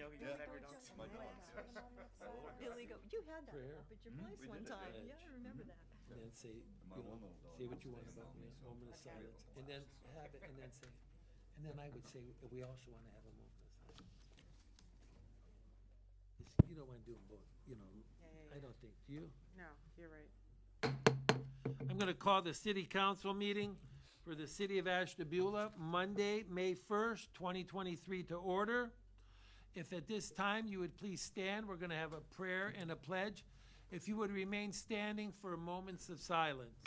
know, you can have your dogs. My dogs, yes. My little guy. Billy go, you had that Prayer. up at your Mhm. place We one did. time. Pledge. Yeah, I remember that. And then say, My one little dog say what you want was about me, standing a on me, moment of so- silence. And then have it, and then say, and then I would say, we also want to have a moment of silence. You don't want to do them both, you know, I don't think, do you? No, you're right. I'm going to call the city council meeting for the city of Ashtabula, Monday, May 1st, 2023 to order. If at this time you would please stand, we're going to have a prayer and a pledge. If you would remain standing for moments of silence.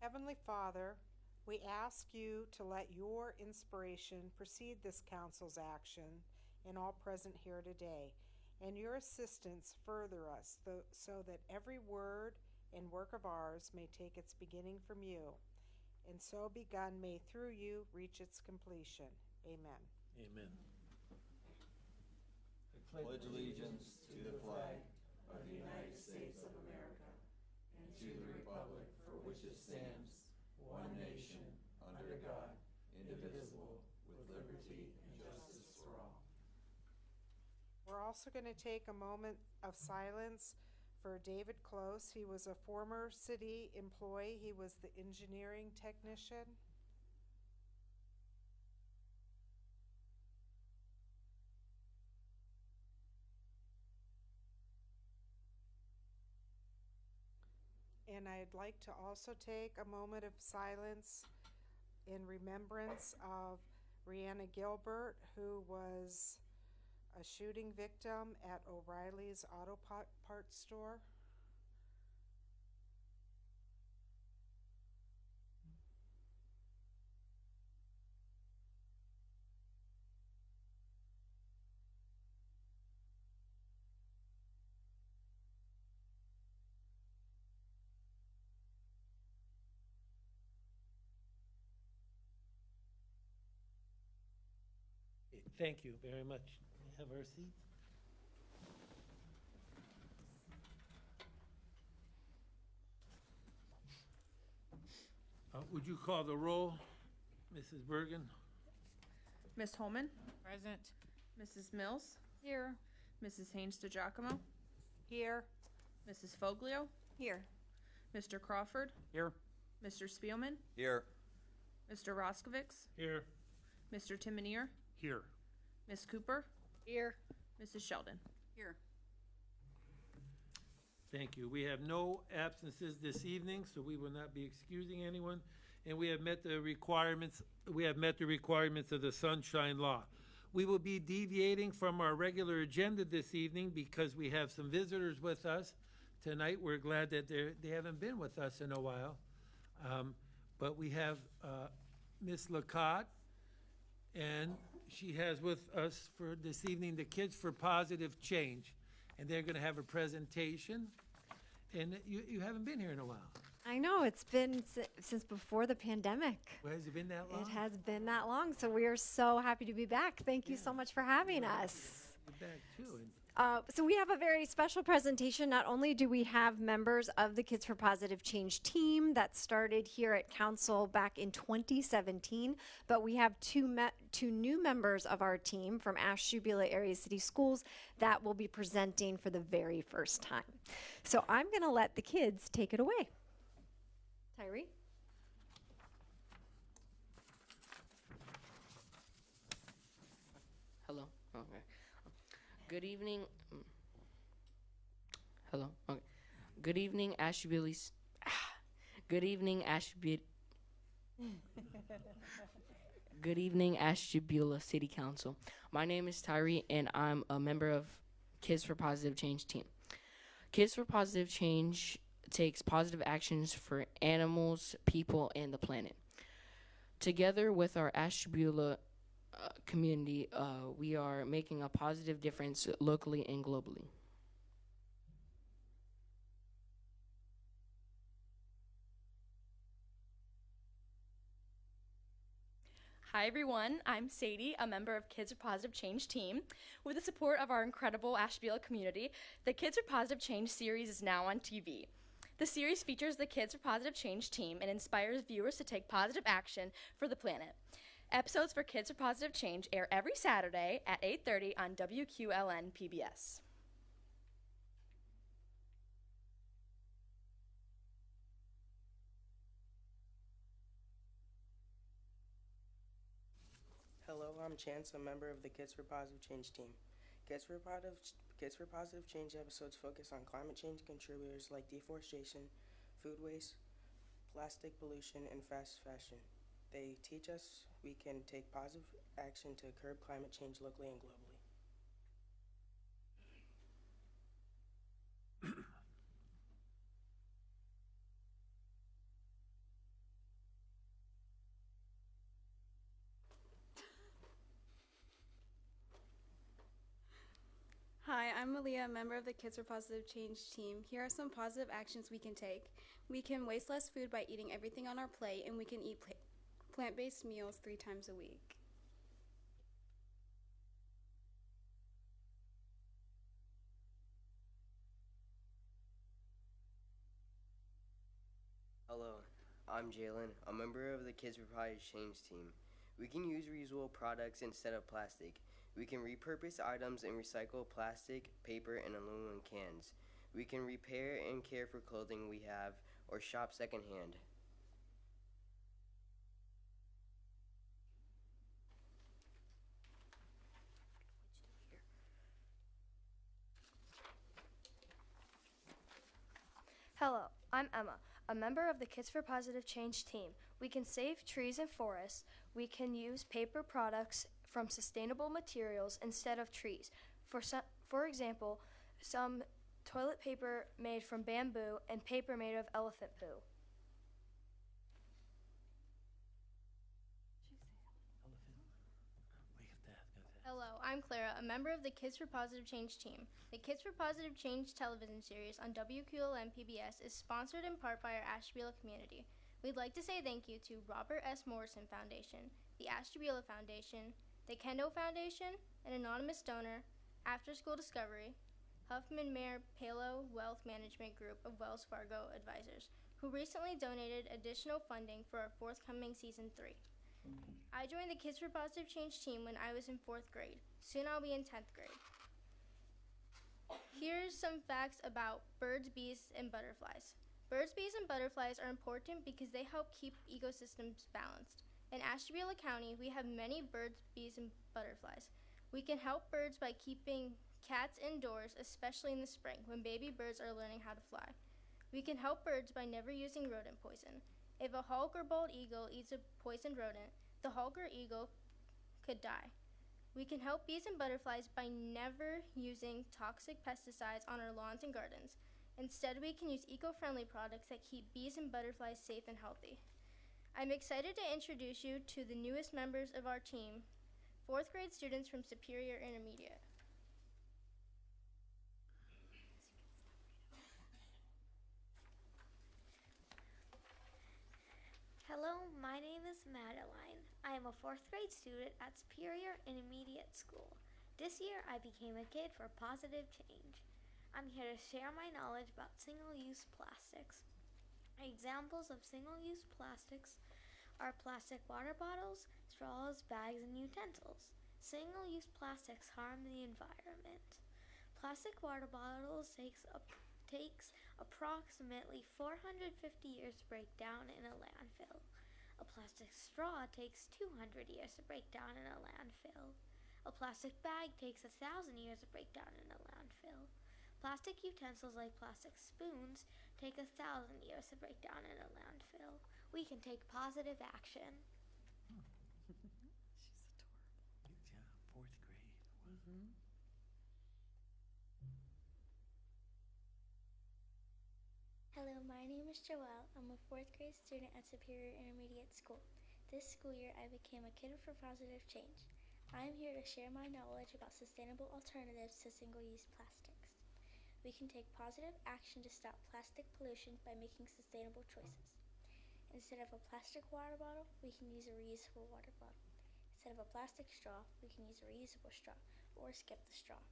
Heavenly Father, we ask you to let your inspiration precede this council's action and all present here today, and your assistance further us so that every word and work of ours may take its beginning from you, and so begun may through you reach its completion. Amen. Amen. Pledge allegiance to the flag of the United States of America and to the republic for which it stands, one nation, under God, indivisible, with liberty and justice for all. We're also going to take a moment of silence for David Close. He was a former city employee. He was the engineering technician. And I'd like to also take a moment of silence in remembrance of Rihanna Gilbert, who was a shooting victim at O'Reilly's Auto Parts store. Thank you very much. Have our seats. Would you call the roll, Mrs. Bergen? Ms. Holman, Present. Mrs. Mills, Here. Mrs. Haynes DeGiacomo, Here. Mrs. Foglio, Here. Mr. Crawford, Here. Mr. Spielman, Here. Mr. Roskovich, Here. Mr. Timonier, Here. Ms. Cooper, Here. Mrs. Sheldon. Here. Thank you. We have no absences this evening, so we will not be excusing anyone. And we have met the requirements of the Sunshine Law. We will be deviating from our regular agenda this evening because we have some visitors with us tonight. We're glad that they haven't been with us in a while. But we have Miss Lacotte, and she has with us for this evening the Kids for Positive Change. And they're going to have a presentation. And you haven't been here in a while. I know, it's been since before the pandemic. Well, has it been that long? It has been that long, so we are so happy to be back. Thank you so much for having us. You're back too. And So we have a very special presentation. Not only do we have members of the Kids for Positive Change team that started here at Council back in 2017, but we have two new members of our team from Ashtabula Area City Schools that will be presenting for the very first time. So I'm going to let the kids take it away. Tyree? Hello. Okay. Good evening. Hello. Okay. Good evening, Ashtabula. Good evening, Ashtabula. Good evening, Ashtabula City Council. My name is Tyree, and I'm a member of Kids for Positive Change team. Kids for Positive Change takes positive actions for animals, people, and the planet. Together with our Ashtabula community, we are making a positive difference locally and globally. Hi everyone, I'm Sadie, a member of Kids for Positive Change team. With the support of our incredible Ashtabula community, the Kids for Positive Change series is now on TV. The series features the Kids for Positive Change team and inspires viewers to take positive action for the planet. Episodes for Kids for Positive Change air every Saturday at 8:30 on WQLN PBS. Hello, I'm Chance, a member of the Kids for Positive Change team. Kids for Positive Change episodes focus on climate change contributors like deforestation, food waste, plastic pollution, and fast fashion. They teach us we can take positive action to curb climate change locally and globally. Hi, I'm Malia, a member of the Kids for Positive Change team. Here are some positive actions we can take. We can waste less food by eating everything on our plate, and we can eat plant-based meals 3 times a week. Hello, I'm Jalen, a member of the Kids for Positive Change team. We can use reusable products instead of plastic. We can repurpose items and recycle plastic, paper, and aluminum cans. We can repair and care for clothing we have or shop secondhand. Hello, I'm Emma, a member of the Kids for Positive Change team. We can save trees and forests. We can use paper products from sustainable materials instead of trees. For example, some toilet paper made from bamboo and paper made of elephant poo. Hello, I'm Clara, a member of the Kids for Positive Change team. The Kids for Positive Change television series on WQLN PBS is sponsored in part by our Ashtabula community. We'd like to say thank you to Robert S. Morrison Foundation, the Ashtabula Foundation, the Kendo Foundation, an anonymous donor, After School Discovery, Huffman Mayer Palo Wealth Management Group of Wells Fargo Advisors, who recently donated additional funding for our forthcoming Season 3. I joined the Kids for Positive Change team when I was in 4th grade. Soon I'll be in 10th grade. Here's some facts about birds, bees, and butterflies. Birds, bees, and butterflies are important because they help keep ecosystems balanced. In Ashtabula County, we have many birds, bees, and butterflies. We can help birds by keeping cats indoors, especially in the spring when baby birds are learning how to fly. We can help birds by never using rodent poison. If a hawk or bald eagle eats a poisoned rodent, the hawk or eagle could die. We can help bees and butterflies by never using toxic pesticides on our lawns and gardens. Instead, we can use eco-friendly products that keep bees and butterflies safe and healthy. I'm excited to introduce you to the newest members of our team, 4th grade students from Superior Intermediate. Hello, my name is Madeline. I am a 4th grade student at Superior Intermediate School. This year, I became a kid for positive change. I'm here to share my knowledge about single-use plastics. Examples of single-use plastics are plastic water bottles, straws, bags, and utensils. Single-use plastics harm the environment. Plastic water bottles takes approximately 450 years to break down in a landfill. A plastic straw takes 200 years to break down in a landfill. A plastic bag takes 1,000 years to break down in a landfill. Plastic utensils like plastic spoons take 1,000 years to break down in a landfill. We can take positive action. She's adorable. Good job, 4th grade. Hello, my name is Joelle. I'm a 4th grade student at Superior Intermediate School. This school year, I became a kid for positive change. I am here to share my knowledge about sustainable alternatives to single-use plastics. We can take positive action to stop plastic pollution by making sustainable choices. Instead of a plastic water bottle, we can use a reusable water bottle. Instead of a plastic straw, we can use a reusable straw or skip the straw.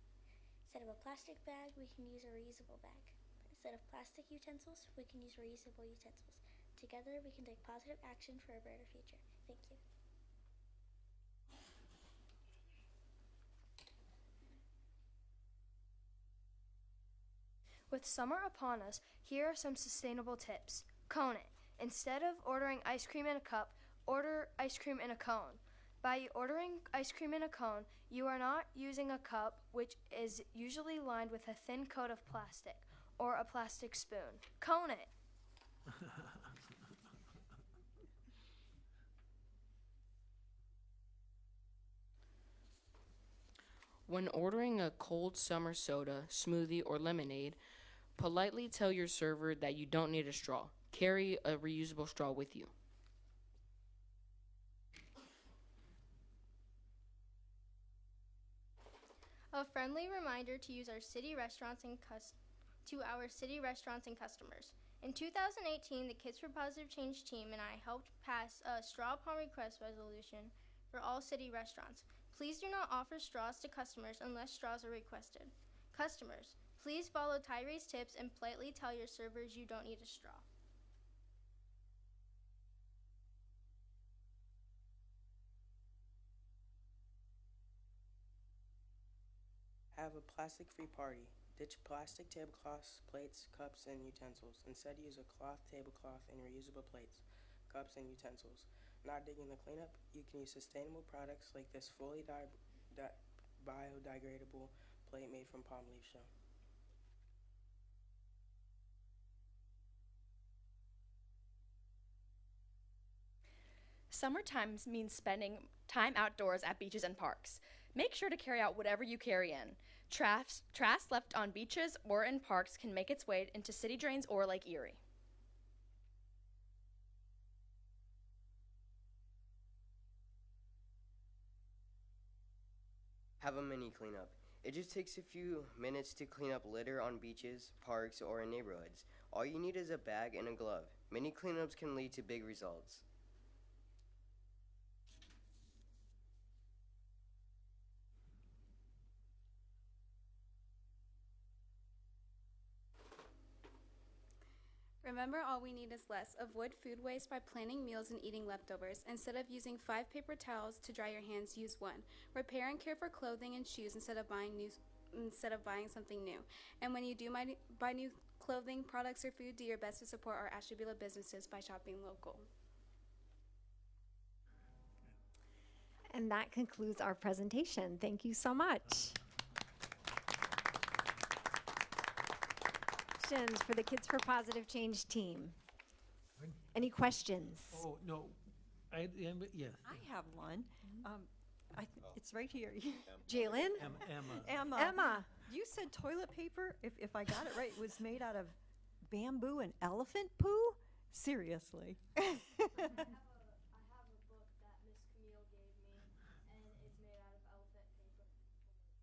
Instead of a plastic bag, we can use a reusable bag. Instead of plastic utensils, we can use reusable utensils. Together, we can take positive action for a brighter future. Thank you. With summer upon us, here are some sustainable tips. Cone it. Instead of ordering ice cream in a cup, order ice cream in a cone. By ordering ice cream in a cone, you are not using a cup, which is usually lined with a thin coat of plastic, or a plastic spoon. Cone it. When ordering a cold summer soda, smoothie, or lemonade, politely tell your server that you don't need a straw. Carry a reusable straw with you. A friendly reminder to use our city restaurants and customers. In 2018, the Kids for Positive Change team and I helped pass a straw upon request resolution for all city restaurants. Please do not offer straws to customers unless straws are requested. Customers, please follow Tyree's tips and politely tell your servers you don't need a straw. Have a plastic-free party. Ditch plastic tablecloths, plates, cups, and utensils. Instead, use a cloth tablecloth and reusable plates, cups, and utensils. Not digging the cleanup? You can use sustainable products like this fully biodegradable plate made from palm leaf shell. Summertime means spending time outdoors at beaches and parks. Make sure to carry out whatever you carry in. Trash left on beaches or in parks can make its way into city drains or Lake Erie. Have a mini cleanup. It just takes a few minutes to clean up litter on beaches, parks, or in neighborhoods. All you need is a bag and a glove. Mini cleanups can lead to big results. Remember, all we need is less. Avoid food waste by planning meals and eating leftovers. Instead of using 5 paper towels to dry your hands, use 1. Repair and care for clothing and shoes instead of buying something new. And when you do buy new clothing, products, or food, do your best to support our Ashtabula businesses by shopping local. And that concludes our presentation. Thank you so much. Questions for the Kids for Positive Change team? Any questions? Oh, no. Yes. I have one. It's right here. Jalen? Emma. Emma. You said toilet paper, if I got it right, was made out of bamboo and elephant poo? Seriously. I have a book that Miss Camille gave me, and it's made out of elephant paper.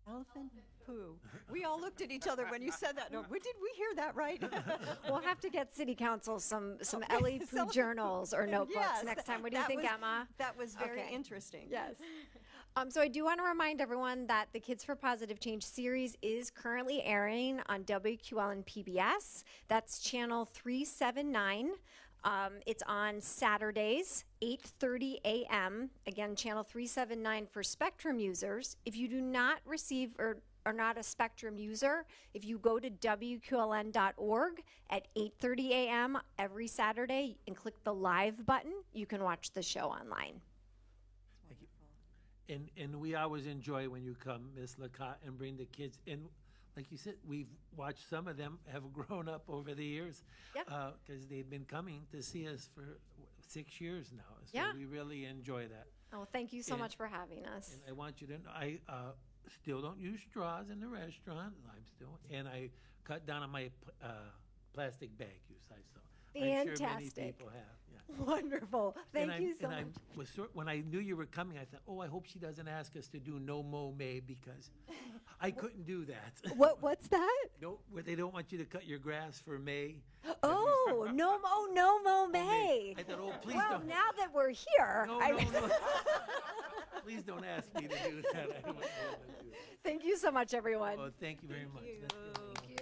Elephant poo. We all looked at each other when you said that. No, did we hear that right? We'll have to get City Council some Ellie Poo journals or notebooks Yes, next time. What do you think, Emma? That was very Okay. interesting. Yes. So I do want to remind everyone that the Kids for Positive Change series is currently airing on WQLN PBS. That's channel 379. It's on Saturdays, 8:30 a.m. Again, channel 379 for Spectrum users. If you do not receive or are not a Spectrum user, if you go to WQLN.org at 8:30 a.m. every Saturday and click the live button, you can watch the show online. And we always enjoy when you come, Miss Lacotte, and bring the kids. And like you said, we've watched some of them have grown up over the years. Yep. Because they've been coming to see us for 6 years now. So Yeah. we really enjoy that. Oh, thank you so And- much for having us. And I want you to know, I still don't use straws in the restaurant. And I cut down on my plastic bag use. I'm sure many Fantastic. people have. Yeah. Wonderful. Thank you so much. When I knew you were coming, I thought, oh, I hope she doesn't ask us to do no mow May because I couldn't do that. What's that? No, where they don't want you to cut your grass for May. Oh, no mo May. I thought, oh, please Well, don't. now that we're here, No, no, no. Please don't ask me to do that. I don't want to do that. Thank you so much, everyone. Oh, thank you very much. That's really Thank you.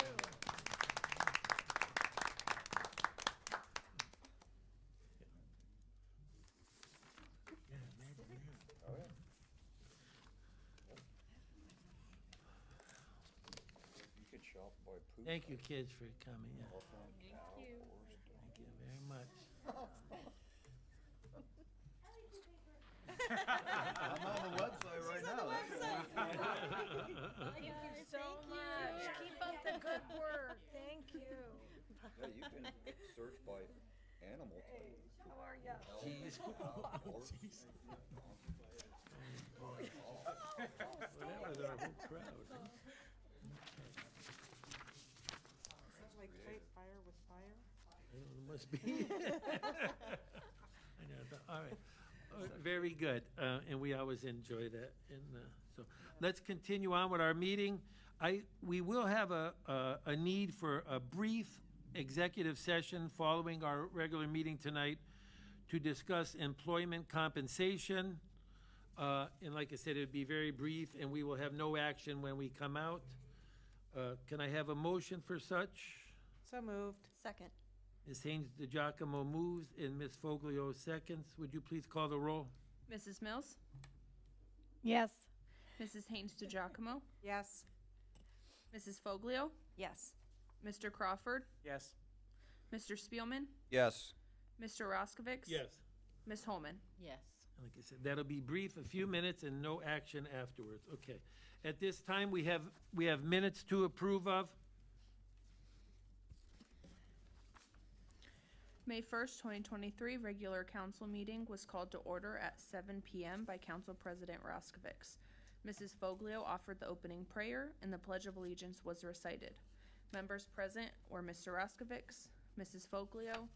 You could show Thank you, kids, for coming. Yeah. Thank you. Thank you very much. I'm on the website right now. Thank you so much. Keep up the good work. Thank you. Yeah, you can search by animal type. How are you? Jeez. Well, that was our whole crowd. Huh? Sounds like fight fire with fire. I don't know, it must be. I know, all right. Very good, and we always enjoy that. And so, let's continue on with our meeting. We will have a need for a brief executive session following our regular meeting tonight to discuss employment compensation. And like I said, it would be very brief, and we will have no action when we come out. Can I have a motion for such? So moved. Second. Ms. Haynes DeGiacomo moves and Ms. Foglio seconds. Would you please call the roll? Mrs. Mills? Yes. Mrs. Haynes DeGiacomo? Yes. Mrs. Foglio? Yes. Mr. Crawford? Yes. Mr. Spielman? Yes. Mr. Roskovich? Yes. Ms. Holman? Yes. Like I said, that'll be brief, a few minutes, and no action afterwards. Okay. At this time, we have minutes to approve of. May 1st, 2023, regular council meeting was called to order at 7 p.m. by Council President Roskovich. Mrs. Foglio offered the opening prayer, and the Pledge of Allegiance was recited. Members present were Mr. Roskovich, Mrs. Foglio,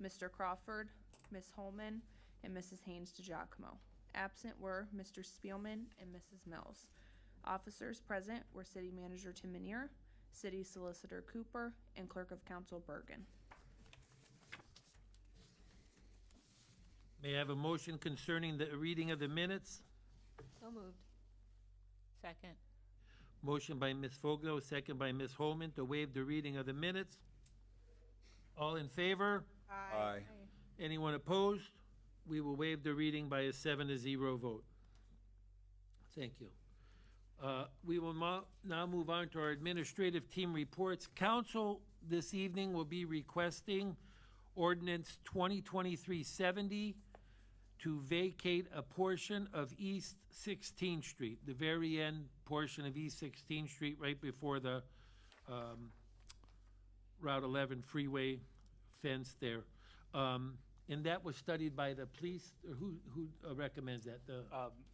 Mr. Crawford, Ms. Holman, and Mrs. Haynes DeGiacomo. Absent were Mr. Spielman and Mrs. Mills. Officers present were City Manager Tim Minier, City Solicitor Cooper, and Clerk of Council Bergen. May I have a motion concerning the reading of the minutes? So moved. Second. Motion by Ms. Foglio, second by Ms. Holman to waive the reading of the minutes. All in favor? Aye. Anyone opposed? We will waive the reading by a 7-0 vote. Thank you. We will now move on to our administrative team reports. Council this evening will be requesting ordinance 2023-70 to vacate a portion of East 16th Street, the very end portion of East 16th Street, right before the Route 11 freeway fence there. And that was studied by the police, or who recommends that?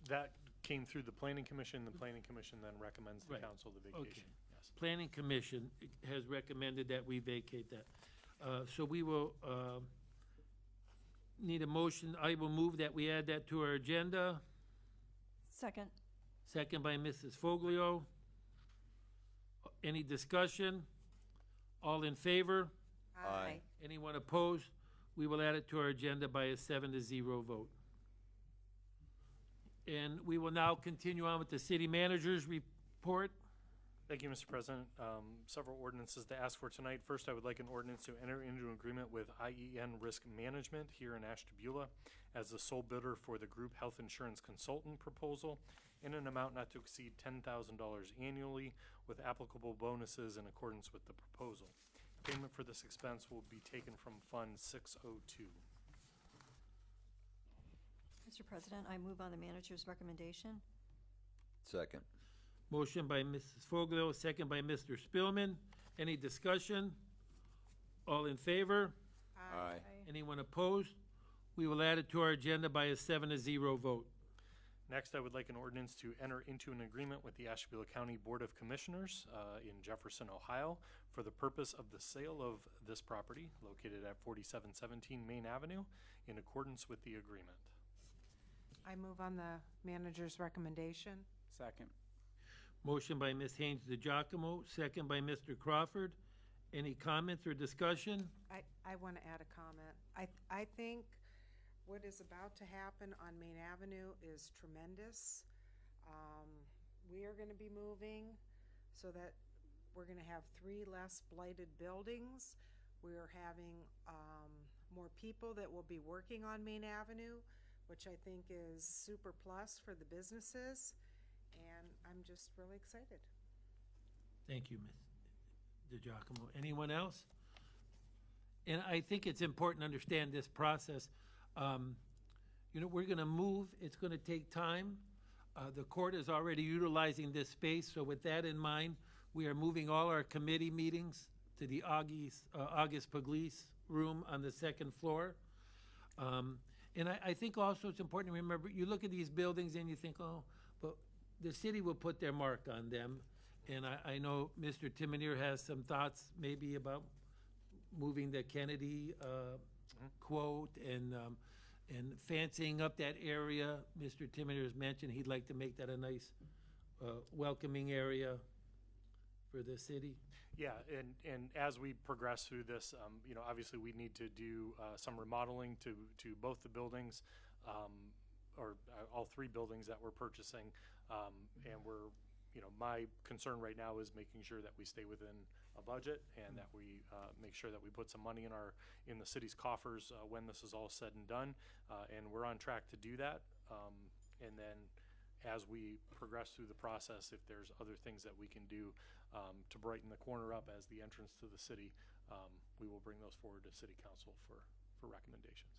That came through the Planning Commission. The Planning Commission then recommends the Right. council the vacation. Okay. Yes. Planning Commission has recommended that we vacate that. So we will need a motion. I will move that we add that to our agenda. Second. Second by Mrs. Foglio. Any discussion? All in favor? Aye. Anyone opposed? We will add it to our agenda by a 7-0 vote. And we will now continue on with the city manager's report. Thank you, Mr. President. Several ordinances to ask for tonight. First, I would like an ordinance to enter into an agreement with IEN Risk Management here in Ashtabula as the sole bidder for the group health insurance consultant proposal in an amount not to exceed $10,000 annually with applicable bonuses in accordance with the proposal. Payment for this expense will be taken from Fund 602. Mr. President, I move on the manager's recommendation. Second. Motion by Mrs. Foglio, second by Mr. Spielman. Any discussion? All in favor? Aye. Anyone opposed? We will add it to our agenda by a 7-0 vote. Next, I would like an ordinance to enter into an agreement with the Ashtabula County Board of Commissioners in Jefferson, Ohio, for the purpose of the sale of this property located at 4717 Main Avenue in accordance with the agreement. I move on the manager's recommendation. Second. Motion by Ms. Haynes DeGiacomo, second by Mr. Crawford. Any comments or discussion? I want to add a comment. I think what is about to happen on Main Avenue is tremendous. We are going to be moving so that we're going to have 3 less blighted buildings. We are having more people that will be working on Main Avenue, which I think is super plus for the businesses. And I'm just really excited. Thank you, Ms. DiGiacomo. Anyone else? And I think it's important to understand this process. We're going to move. It's going to take time. The court is already utilizing this space, so with that in mind, we are moving all our committee meetings to the August Pugliese room on the second floor. And I think also it's important to remember, you look at these buildings and you think, oh, but the city will put their mark on them. And I know Mr. Timonier has some thoughts maybe about moving the Kennedy quote and fancying up that area. Mr. Timonier has mentioned he'd like to make that a nice welcoming area for the city. Yeah, and as we progress through this, obviously we need to do some remodeling to both the buildings, or all three buildings that we're purchasing, and we're, my concern right now is making sure that we stay within a budget and that we make sure that we put some money in the city's coffers when this is all said and done, and we're on track to do that. And then as we progress through the process, if there's other things that we can do to brighten the corner up as the entrance to the city, we will bring those forward to City Council for recommendations.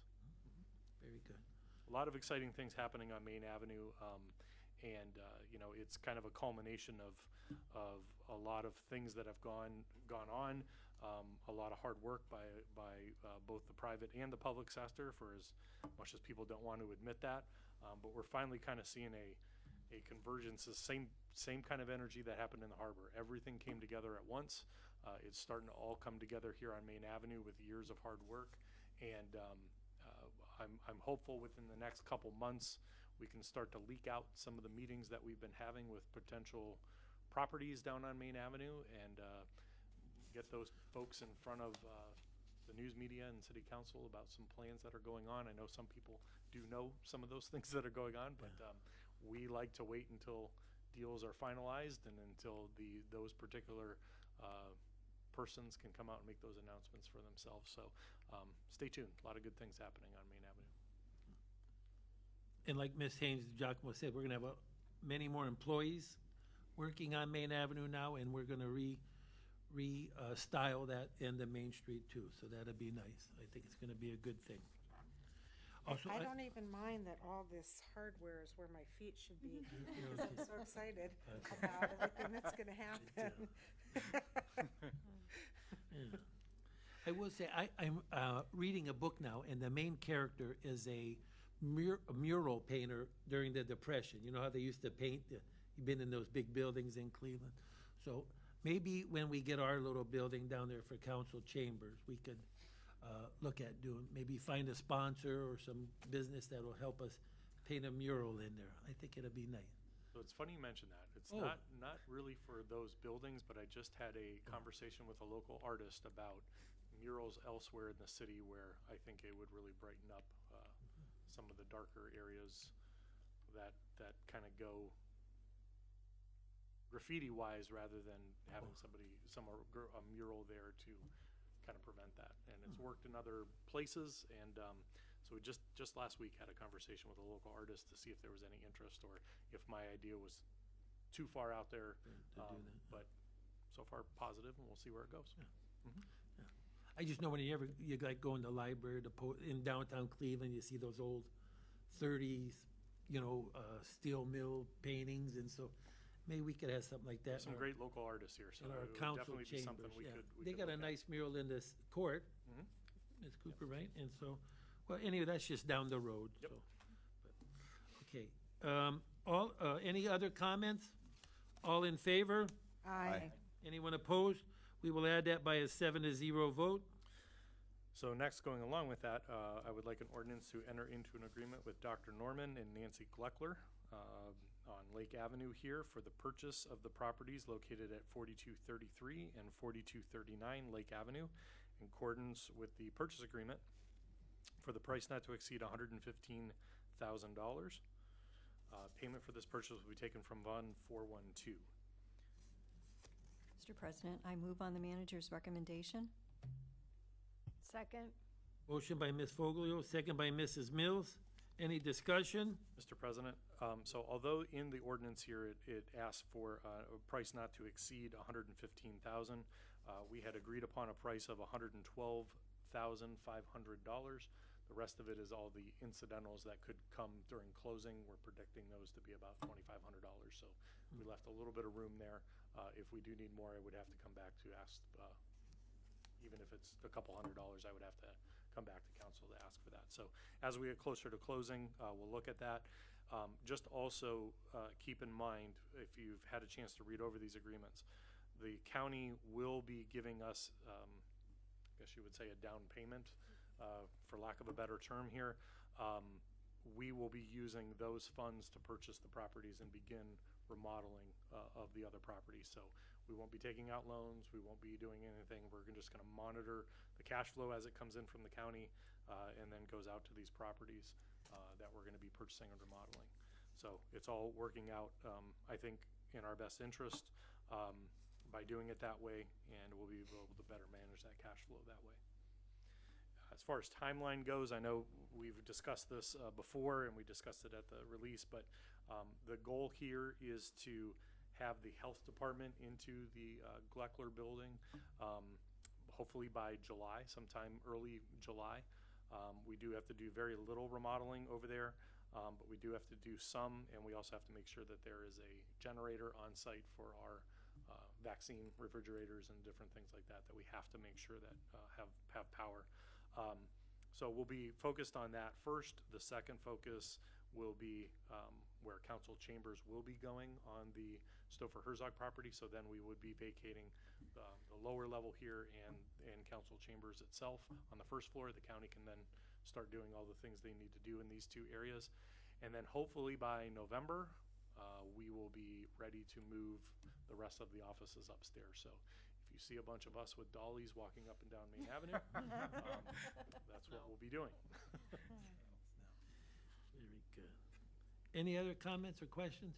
Very good. A lot of exciting things happening on Main Avenue, and it's kind of a culmination of a lot of things that have gone on, a lot of hard work by both the private and the public sector, for as much as people don't want to admit that, but we're finally kind of seeing a convergence, the same kind of energy that happened in the harbor. Everything came together at once. It's starting to all come together here on Main Avenue with years of hard work, and I'm hopeful within the next couple months we can start to leak out some of the meetings that we've been having with potential properties down on Main Avenue, and get those folks in front of the news media and City Council about some plans that are going on. I know some people do know some of those things that are going on, but we like to wait until deals are finalized and until those particular persons can come out and make those announcements for themselves. So stay tuned. A lot of good things happening on Main Avenue. And like Ms. Haynes Giacomo said, we're going to have many more employees working on Main Avenue now, and we're going to style that in the Main Street too. So that'll be nice. I think it's going to be a good thing. Also, I don't even mind that all this hardware is where my feet should be, because I'm so excited about everything that's going to happen. Yeah. I will say, I'm reading a book now, and the main character is a mural painter during the Depression. You know how they used to paint? You've been in those big buildings in Cleveland. So maybe when we get our little building down there for council chambers, we could look at maybe find a sponsor or some business that will help us paint a mural in there. I think it'll be nice. So it's funny you mention that. It's not really for those buildings, but I just had a conversation with a local artist about murals elsewhere in the city where I think it would really brighten up some of the darker areas that kind of go graffiti-wise, rather than having a mural there to kind of prevent that. And it's worked in other places, and so we just last week had a conversation with a local artist to see if there was any interest or if my idea was too far out there, to do that. But so far positive, and we'll see where it goes. Yeah. I just know when you like go in the library in downtown Cleveland, you see those old 30s, steel mill paintings, and so maybe we could have something like that. Some great local artists here, so in our it would council definitely be something chambers. we They could got a look at. nice mural in this court, Ms. Cooper, right? And so, well, anyway, that's just down the road. Yep. So, okay. Any other comments? All in favor? Aye. Anyone opposed? We will add that by a 7-0 vote. So next, going along with that, I would like an ordinance to enter into an agreement with Dr. Norman and Nancy Gleckler on Lake Avenue here for the purchase of the properties located at 4233 and 4239 Lake Avenue, in accordance with the purchase agreement for the price not to exceed $115,000. Payment for this purchase will be taken from Fund 412. Mr. President, I move on the manager's recommendation. Second. Motion by Ms. Foglio, second by Mrs. Mills. Any discussion? Mr. President, So although in the ordinance here, it asks for a price not to exceed $115,000, we had agreed upon a price of $112,500. The rest of it is all the incidentals that could come during closing. We're predicting those to be about $2,500. So we left a little bit of room there. If we do need more, I would have to come back to ask, even if it's a couple $100, I would have to come back to council to ask for that. So as we get closer to closing, we'll look at that. Just also keep in mind, if you've had a chance to read over these agreements, the county will be giving us, I guess you would say, a down payment, for lack of a better term here. We will be using those funds to purchase the properties and begin remodeling of the other properties. So we won't be taking out loans. We won't be doing anything. We're just going to monitor the cash flow as it comes in from the county and then goes out to these properties that we're going to be purchasing and remodeling. So it's all working out, I think, in our best interest by doing it that way, and we'll be able to better manage that cash flow that way. As far as timeline goes, I know we've discussed this before, and we discussed it at the release, but the goal here is to have the health department into the Gleckler building, hopefully by July, sometime early July. We do have to do very little remodeling over there, but we do have to do some, and we also have to make sure that there is a generator on site for our vaccine refrigerators and different things like that we have to make sure that have power. So we'll be focused on that first. The second focus will be where council chambers will be going on the Stouffer Herzog property. So then we would be vacating the lower level here and council chambers itself on the first floor. The county can then start doing all the things they need to do in these two areas. And then hopefully by November, we will be ready to move the rest of the offices upstairs. So if you see a bunch of us with dollies walking up and down Main Avenue, that's what we'll be doing. Very good. Any other comments or questions?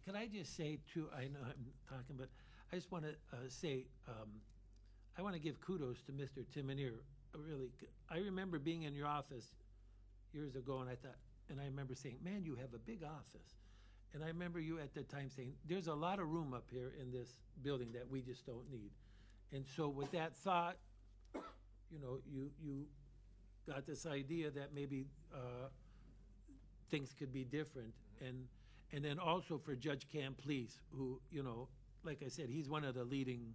Can I just say too, I know I'm talking, but I just want to say, I want to give kudos to Mr. Timonier. I remember being in your office years ago, and I remember saying, man, you have a big office. And I remember you at the time saying, there's a lot of room up here in this building that we just don't need. And so with that thought, you got this idea that maybe things could be different. And then also for Judge Camplease, who, like I said, he's one of the leading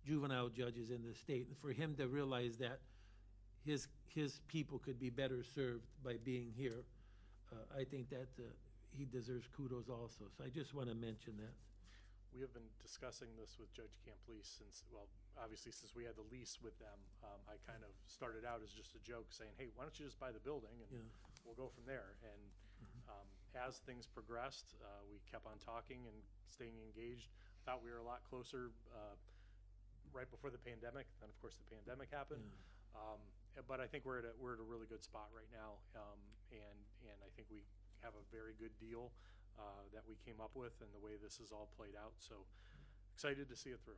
juvenile judges in the state. And for him to realize that his people could be better served by being here, I think that he deserves kudos also. So I just want to mention that. We have been discussing this with Judge Camplease since, well, obviously since we had the lease with them. I kind of started out as just a joke saying, hey, why don't you just buy the building and we'll go from there. And as things progressed, we kept on talking and staying engaged. Thought we were a lot closer right before the pandemic. Then of course the pandemic happened. But I think we're at a really good spot right now. And I think we have a very good deal that we came up with and the way this is all played out. So excited to see it through.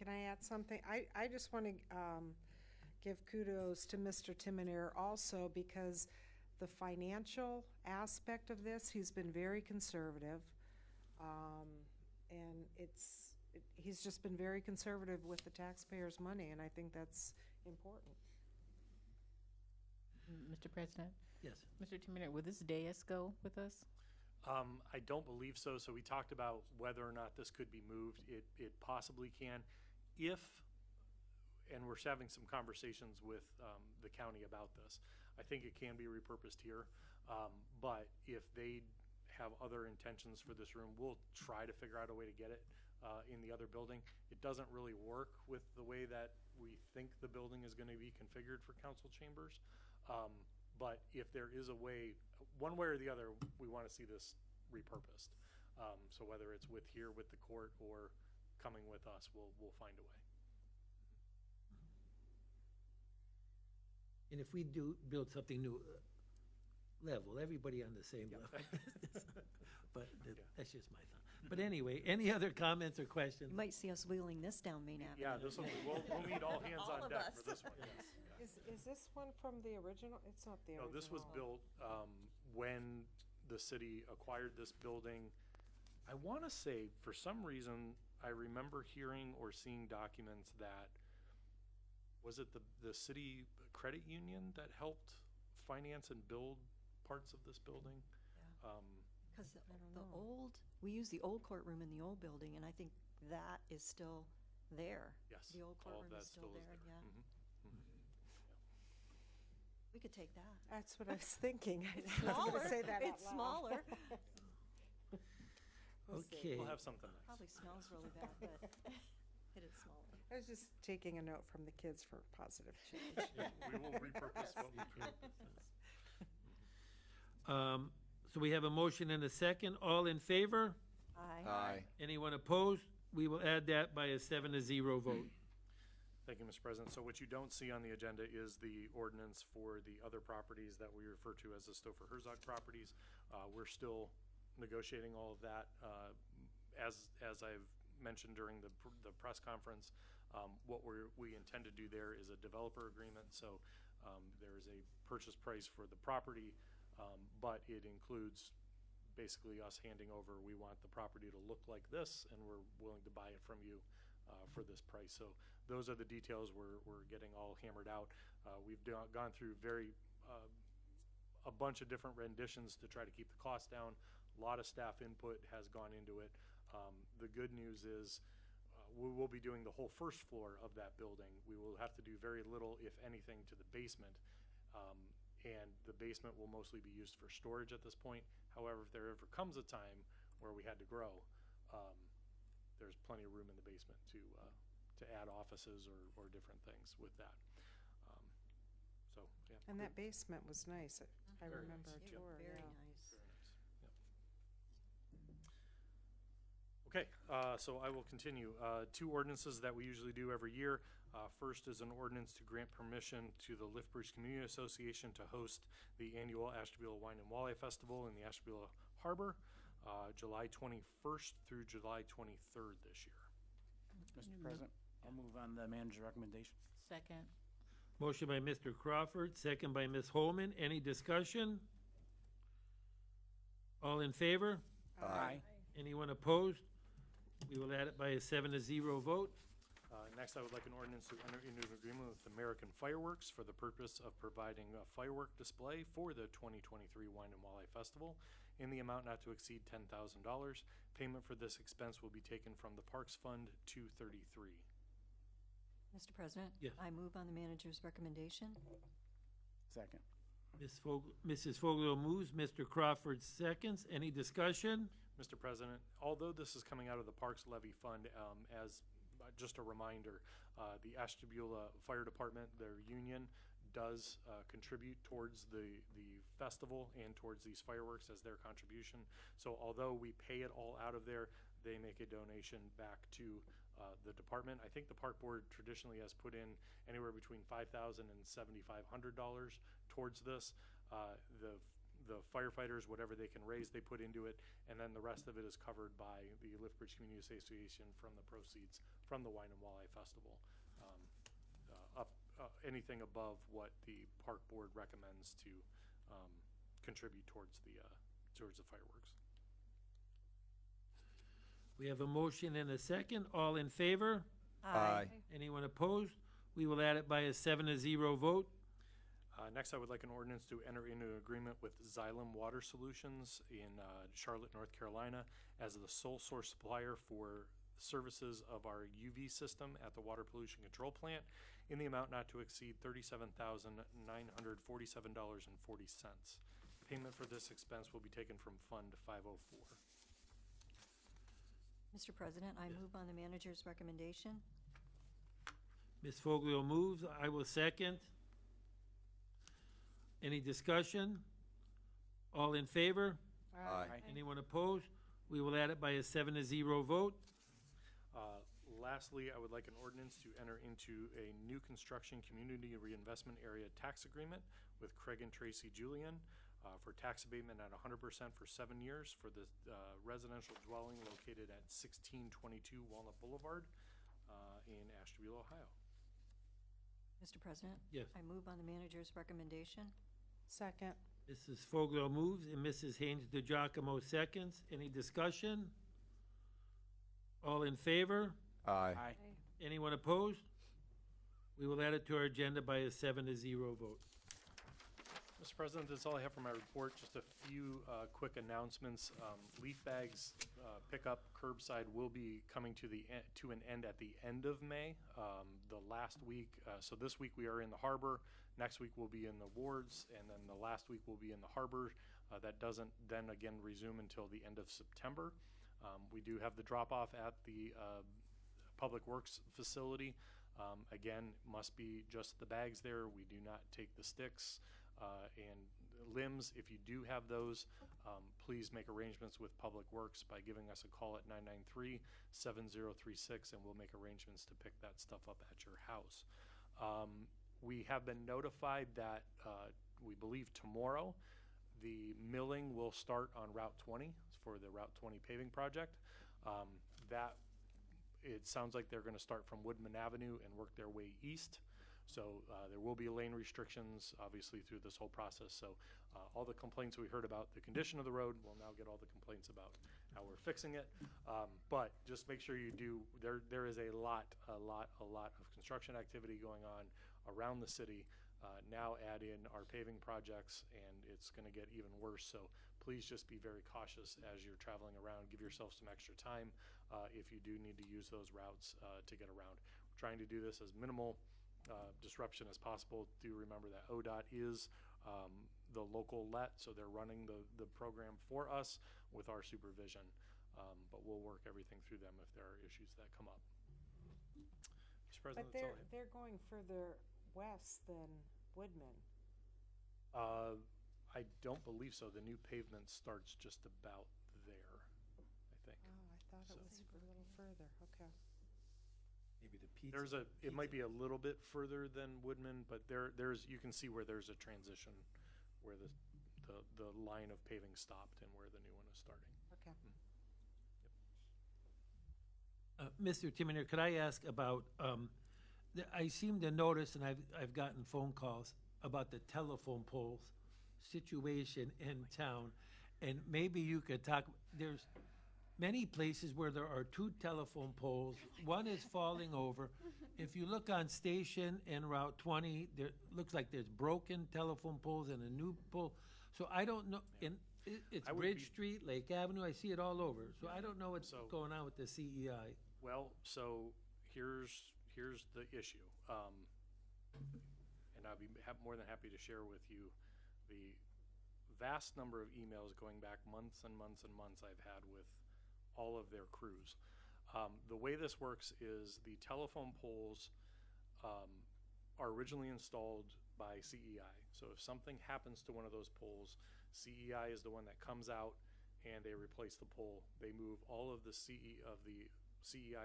Can I add something? I just want to give kudos to Mr. Timonier also, because the financial aspect of this, he's been very conservative. And he's just been very conservative with the taxpayers' money, and I think that's important. Mr. President? Yes. Mr. Timonier, will this dais go with us? I don't believe so. So we talked about whether or not this could be moved. It possibly can. And we're having some conversations with the county about this. I think it can be repurposed here. But if they have other intentions for this room, we'll try to figure out a way to get it in the other building. It doesn't really work with the way that we think the building is going to be configured for council chambers. But if there is a way, one way or the other, we want to see this repurposed. So whether it's with the court or coming with us, we'll find a way. And if we do build something new, level, everybody on the same level. But that's just my thought. But anyway, any other comments or questions? You might see us wheeling this down Main Avenue. Yeah, we'll need all hands on deck for this one. Yes. Is this one from the original? It's not the No, original. this was built when the city acquired this building. I want to say, for some reason, I remember hearing or seeing documents that, was it the city credit union that helped finance and build parts of this building? Because we use the old courtroom in the old building, and I think that is still there. Yes, The old all of courtroom that is still there, yeah. Mhm. We could take that. That's what I was thinking. I It's was gonna smaller. say that out It's loud. smaller. We'll see. Okay. We'll have something nice. Probably smells really bad, but it is smaller. I was just taking a note from the kids for positive change. We will repurpose what we can. So we have a motion and a second. All in favor? Aye. Anyone opposed? We will add that by a 7-0 vote. Thank you, Mr. President. So what you don't see on the agenda is the ordinance for the other properties that we refer to as the Stouffer Herzog properties. We're still negotiating all of that. As I've mentioned during the press conference, what we intend to do there is a developer agreement. So there is a purchase price for the property, but it includes basically us handing over, we want the property to look like this, and we're willing to buy it from you for this price. So those are the details we're getting all hammered out. We've gone through a bunch of different renditions to try to keep the cost down. A lot of staff input has gone into it. The good news is we will be doing the whole first floor of that building. We will have to do very little, if anything, to the basement. And the basement will mostly be used for storage at this point. However, if there ever comes a time where we had to grow, there's plenty of room in the basement to add offices or different things with that. So, yeah. And that basement was nice. I Very remember nice. a Yep. tour. Very Yeah. nice. Very nice. Yep. Okay, so I will continue. Two ordinances that we usually do every year. First is an ordinance to grant permission to the Lithbridge Community Association to host the annual Ashtabula Wine and Walleye Festival in the Ashtabula Harbor, July 21st through July 23rd this year. Mr. President, I'll move on the manager's recommendation. Second. Motion by Mr. Crawford, second by Ms. Holman. Any discussion? All in favor? Aye. Anyone opposed? We will add it by a 7-0 vote. Next, I would like an ordinance to enter into an agreement with American Fireworks for the purpose of providing a firework display for the 2023 Wine and Walleye Festival in the amount not to exceed $10,000. Payment for this expense will be taken from the Parks Fund 233. Mr. President? Yes. I move on the manager's recommendation. Second. Mrs. Foglio moves, Mr. Crawford seconds. Any discussion? Mr. President, although this is coming out of the Parks Levy Fund, as just a reminder, the Ashtabula Fire Department, their union, does contribute towards the festival and towards these fireworks as their contribution. So although we pay it all out of there, they make a donation back to the department. I think the park board traditionally has put in anywhere between $5,000 and $7,500 towards this. The firefighters, whatever they can raise, they put into it, and then the rest of it is covered by the Lithbridge Community Association from the proceeds from the Wine and Walleye Festival. Anything above what the park board recommends to contribute towards the fireworks. We have a motion and a second. All in favor? Aye. Anyone opposed? We will add it by a 7-0 vote. Next, I would like an ordinance to enter into an agreement with Xylem Water Solutions in Charlotte, North Carolina, as the sole source supplier for services of our UV system at the Water Pollution Control Plant in the amount not to exceed $37,947.40. Payment for this expense will be taken from Fund 504. Mr. President, I move on the manager's recommendation. Ms. Foglio moves. I will second. Any discussion? All in favor? Aye. Anyone opposed? We will add it by a 7-0 vote. Lastly, I would like an ordinance to enter into a new construction community reinvestment area tax agreement with Craig and Tracy Julian for tax abatement at 100% for 7 years for the residential dwelling located at 1622 Walnut Boulevard in Ashtabula, Ohio. Mr. President? Yes. I move on the manager's recommendation. Second. Mrs. Foglio moves and Mrs. Haynes DeGiacomo seconds. Any discussion? All in favor? Aye. Anyone opposed? We will add it to our agenda by a 7-0 vote. Mr. President, that's all I have for my report. Just a few quick announcements. Leaf bags pickup curbside will be coming to an end at the end of May. The last week, so this week we are in the harbor. Next week we'll be in the wards, and then the last week we'll be in the harbor. That doesn't then again resume until the end of September. We do have the drop-off at the Public Works facility. Again, must be just the bags there. We do not take the sticks and limbs. If you do have those, please make arrangements with Public Works by giving us a call at 993-7036, and we'll make arrangements to pick that stuff up at your house. We have been notified that we believe tomorrow the milling will start on Route 20 for the Route 20 paving project. It sounds like they're going to start from Woodman Avenue and work their way east. So there will be lane restrictions, obviously, through this whole process. So all the complaints we heard about the condition of the road, we'll now get all the complaints about how we're fixing it. But just make sure you do. There is a lot of construction activity going on around the city. Now add in our paving projects, and it's going to get even worse. So please just be very cautious as you're traveling around. Give yourself some extra time if you do need to use those routes to get around. We're trying to do this as minimal disruption as possible. Do remember that ODOT is the local let, so they're running the program for us with our supervision, but we'll work everything through them if there are issues that come up. Mr. President, But they're going further west than Woodman. I don't believe so. The new pavement starts just about there, I think. Oh, I thought it was a little further. Okay. Maybe the pizza. It might be a little bit further than Woodman, but there's you can see where there's a transition, where the line of paving stopped and where the new one is starting. Okay. Mr. Timoner, could I ask about, I seem to notice, and I've gotten phone calls about the telephone poles situation in town, and maybe you could talk, there's many places where there are 2 telephone poles. One is falling over. If you look on Station and Route 20, there looks like there's broken telephone poles and a new pole. So I don't know, it's Bridge Street, Lake Avenue, I see it all over. So I don't know what's going on with the CEI. Well, so here's the issue, and I'll be more than happy to share with you the vast number of emails going back months and months and months I've had with all of their crews. The way this works is the telephone poles are originally installed by CEI. So if something happens to one of those poles, CEI is the one that comes out and they replace the pole. They move all of the CEI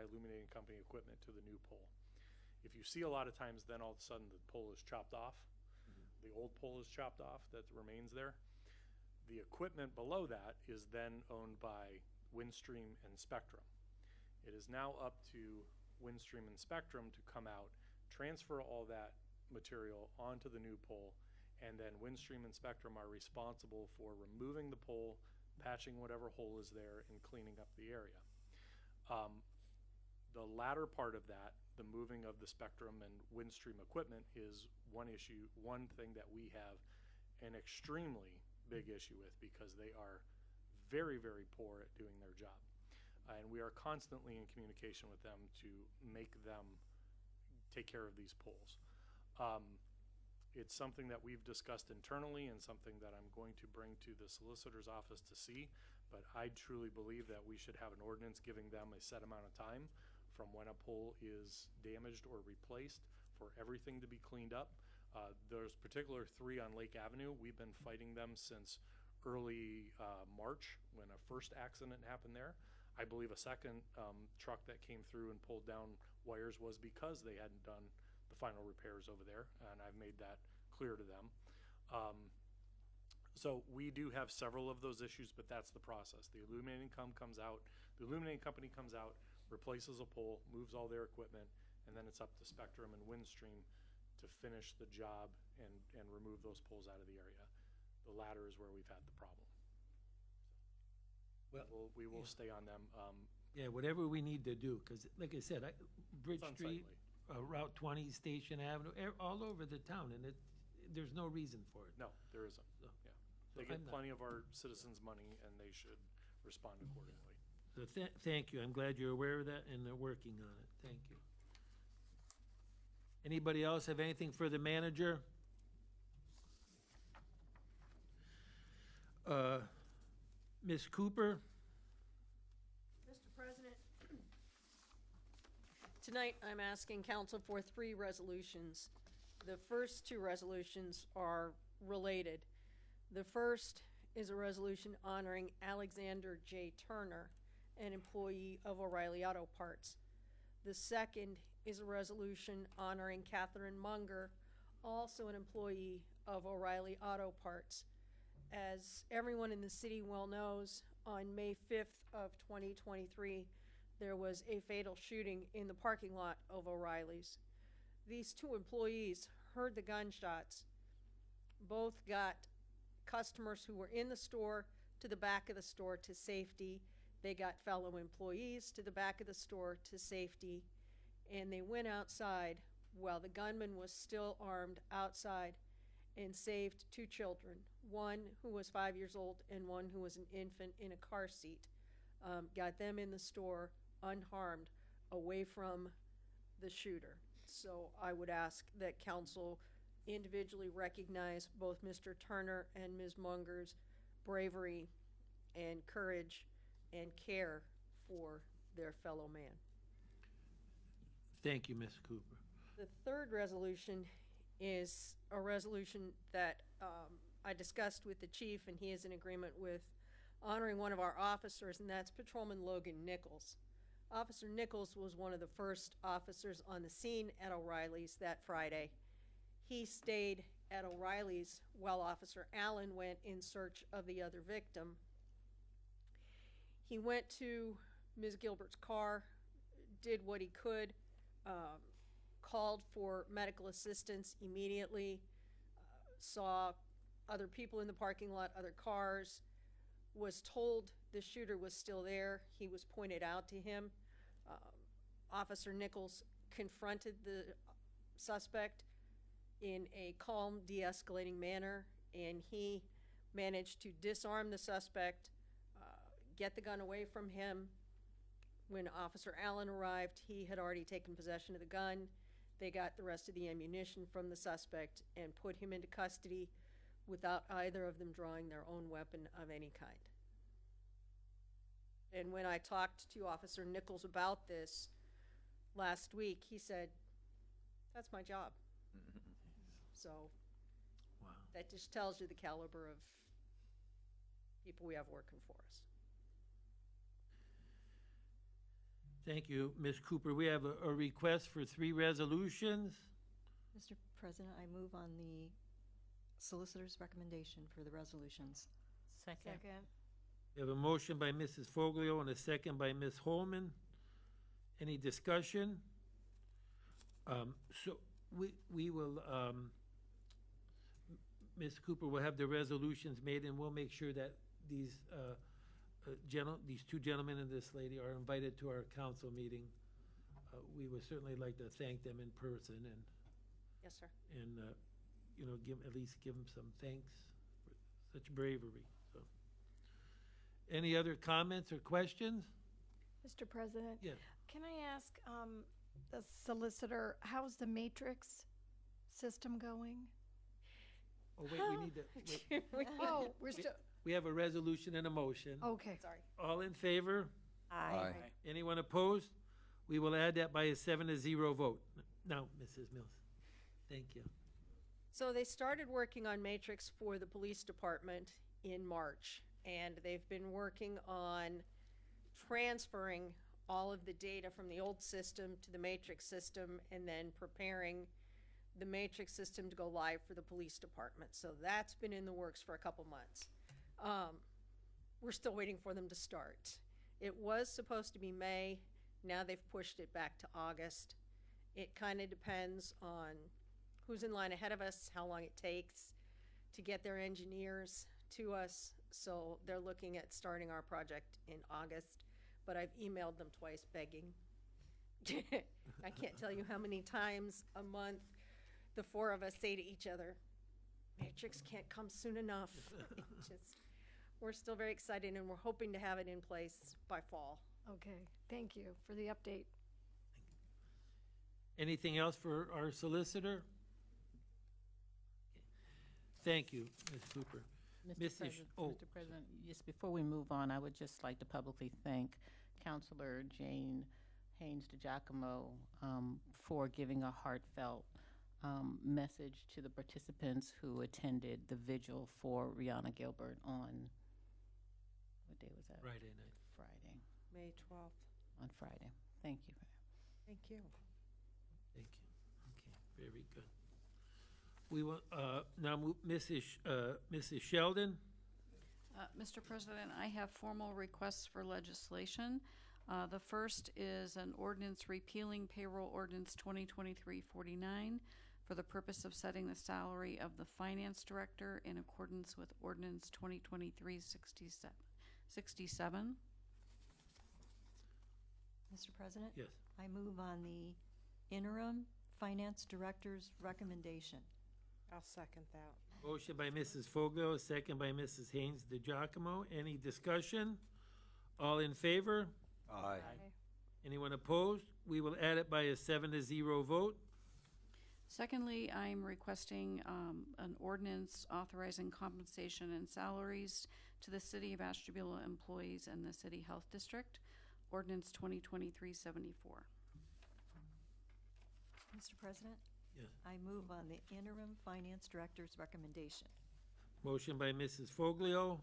illuminating company equipment to the new pole. If you see a lot of times, then all of a sudden the pole is chopped off. The old pole is chopped off that remains there. The equipment below that is then owned by Windstream and Spectrum. It is now up to Windstream and Spectrum to come out, transfer all that material onto the new pole, and then Windstream and Spectrum are responsible for removing the pole, patching whatever hole is there, and cleaning up the area. The latter part of that, the moving of the Spectrum and Windstream equipment, is one thing that we have an extremely big issue with because they are very, very poor at doing their job. And we are constantly in communication with them to make them take care of these poles. It's something that we've discussed internally and something that I'm going to bring to the solicitor's office to see, but I truly believe that we should have an ordinance giving them a set amount of time from when a pole is damaged or replaced for everything to be cleaned up. There's particular 3 on Lake Avenue. We've been fighting them since early March when a first accident happened there. I believe a second truck that came through and pulled down wires was because they hadn't done the final repairs over there, and I've made that clear to them. So we do have several of those issues, but that's the process. The illuminating company comes out, replaces a pole, moves all their equipment, and then it's up to Spectrum and Windstream to finish the job and remove those poles out of the area. The latter is where we've had the problem. Well, We will stay on them. Yeah, whatever we need to do, because like I said, Bridge It's Street, unsightly. Route 20, Station Avenue, all over the town, and there's no reason for it. No, there isn't. So- Yeah. so They get I'm not- plenty of our citizens' money, and they should respond accordingly. So thank you. I'm glad you're aware of that and they're working on it. Thank you. Anybody else have anything for the manager? Ms. Cooper? Mr. President, tonight I'm asking council for 3 resolutions. The first 2 resolutions are related. The first is a resolution honoring Alexander J. Turner, an employee of O'Reilly Auto Parts. The second is a resolution honoring Catherine Munger, also an employee of O'Reilly Auto Parts. As everyone in the city well knows, on May 5th of 2023, there was a fatal shooting in the parking lot of O'Reilly's. These 2 employees heard the gunshots. Both got customers who were in the store to the back of the store to safety. They got fellow employees to the back of the store to safety. And they went outside while the gunman was still armed outside and saved 2 children, one who was 5 years old and one who was an infant in a car seat. Got them in the store unharmed, away from the shooter. So I would ask that council individually recognize both Mr. Turner and Ms. Munger's bravery and courage and care for their fellow man. Thank you, Ms. Cooper. The third resolution is a resolution that I discussed with the chief, and he is in agreement with honoring one of our officers, and that's Patrolman Logan Nichols. Officer Nichols was one of the first officers on the scene at O'Reilly's that Friday. He stayed at O'Reilly's while Officer Allen went in search of the other victim. He went to Ms. Gilbert's car, did what he could, called for medical assistance immediately, saw other people in the parking lot, other cars, was told the shooter was still there. He was pointed out to him. Officer Nichols confronted the suspect in a calm, de-escalating manner, and he managed to disarm the suspect, get the gun away from him. When Officer Allen arrived, he had already taken possession of the gun. They got the rest of the ammunition from the suspect and put him into custody without either of them drawing their own weapon of any kind. And when I talked to Officer Nichols about this last week, he said, "That's my job." So Wow. that just tells you the caliber of people we have working for us. Thank you, Ms. Cooper. We have a request for 3 resolutions. Mr. President, I move on the solicitor's recommendation for the resolutions. Second. We have a motion by Mrs. Foglio and a second by Ms. Holman. Any discussion? So we will, Ms. Cooper will have the resolutions made, and we'll make sure that these these 2 gentlemen and this lady are invited to our council meeting. We would certainly like to thank them in person and, Yes, sir. and you know, at least give them some thanks for such bravery. So, any other comments or questions? Mr. President? Yes. Can I ask the solicitor, how's the matrix system going? Oh, wait, we need to, wait. Oh, we're still, We have a resolution and a motion. okay. Sorry. All in favor? Aye. Anyone opposed? We will add that by a 7-0 vote. Now, Mrs. Mills, thank you. So they started working on Matrix for the police department in March, and they've been working on transferring all of the data from the old system to the Matrix system and then preparing the Matrix system to go live for the police department. So that's been in the works for a couple months. We're still waiting for them to start. It was supposed to be May. Now they've pushed it back to August. It kind of depends on who's in line ahead of us, how long it takes to get their engineers to us. So they're looking at starting our project in August, but I've emailed them twice begging. I can't tell you how many times a month the four of us say to each other, Matrix can't come soon enough. We're still very excited, and we're hoping to have it in place by fall. Okay, thank you for the update. Anything else for our solicitor? Thank you, Ms. Cooper. Mr. President, yes, before we move on, I would just like to publicly thank Councilor Jane Haynes DiGiacomo for giving a heartfelt message to the participants who attended the vigil for Rihanna Gilbert on, what day was that? Friday night. Friday. May 12th. On Friday. Thank you. Thank you. Thank you. Okay, very good. We will now move Mrs. Sheldon. Mr. President, I have formal requests for legislation. The first is an ordinance repealing payroll ordinance 2023-49 for the purpose of setting the salary of the finance director in accordance with ordinance 2023-67. Mr. President? Yes. I move on the interim finance director's recommendation. I'll second that. Motion by Mrs. Foglio, second by Mrs. Haynes DiGiacomo. Any discussion? All in favor? Aye. Anyone opposed? We will add it by a 7-0 vote. Secondly, I'm requesting an ordinance authorizing compensation and salaries to the City of Ashtabula employees and the City Health District, ordinance 2023-74. Mr. President? Yes. I move on the interim finance director's recommendation. Motion by Mrs. Foglio,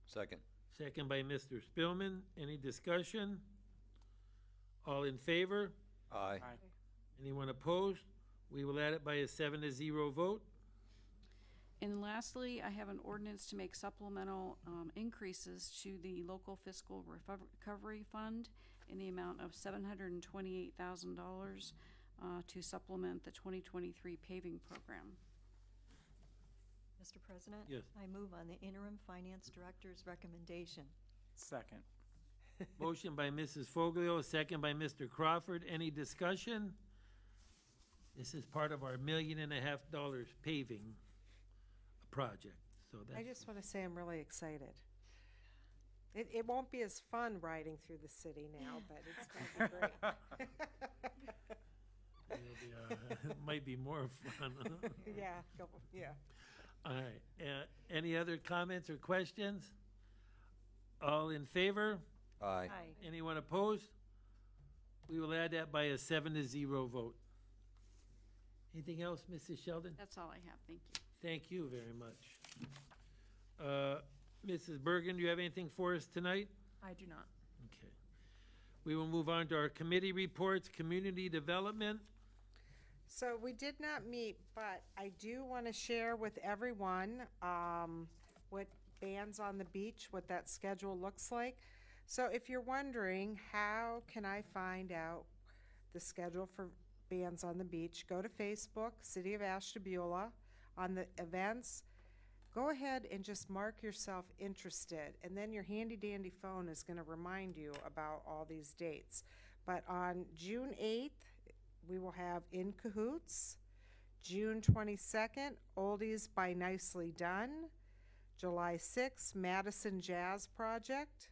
Second. second by Mr. Spillman. Any discussion? All in favor? Aye. Anyone opposed? We will add it by a 7-0 vote. And lastly, I have an ordinance to make supplemental increases to the local fiscal recovery fund in the amount of $728,000 to supplement the 2023 paving program. Mr. President? Yes. I move on the interim finance director's recommendation. Second. Motion by Mrs. Foglio, second by Mr. Crawford. Any discussion? This is part of our $1.5 million paving project. So that's, I just want to say I'm really excited. It won't be as fun riding through the city now, but it's going to be great. it might be more fun. Yeah, yeah. All right. Any other comments or questions? All in favor? Aye. Anyone opposed? We will add that by a 7-0 vote. Anything else, Mrs. Sheldon? That's all I have. Thank you. Thank you very much. Mrs. Bergen, do you have anything for us tonight? I do not. Okay. We will move on to our committee reports, community development. So we did not meet, but I do want to share with everyone what Bands on the Beach, what that schedule looks like. So if you're wondering, how can I find out the schedule for Bands on the Beach, go to Facebook, City of Ashtabula, on the events. Go ahead and just mark yourself interested, and then your handy-dandy phone is going to remind you about all these dates. But on June 8th, we will have In Cahoots. June 22nd, Oldies by Nicely Done. July 6th, Madison Jazz Project.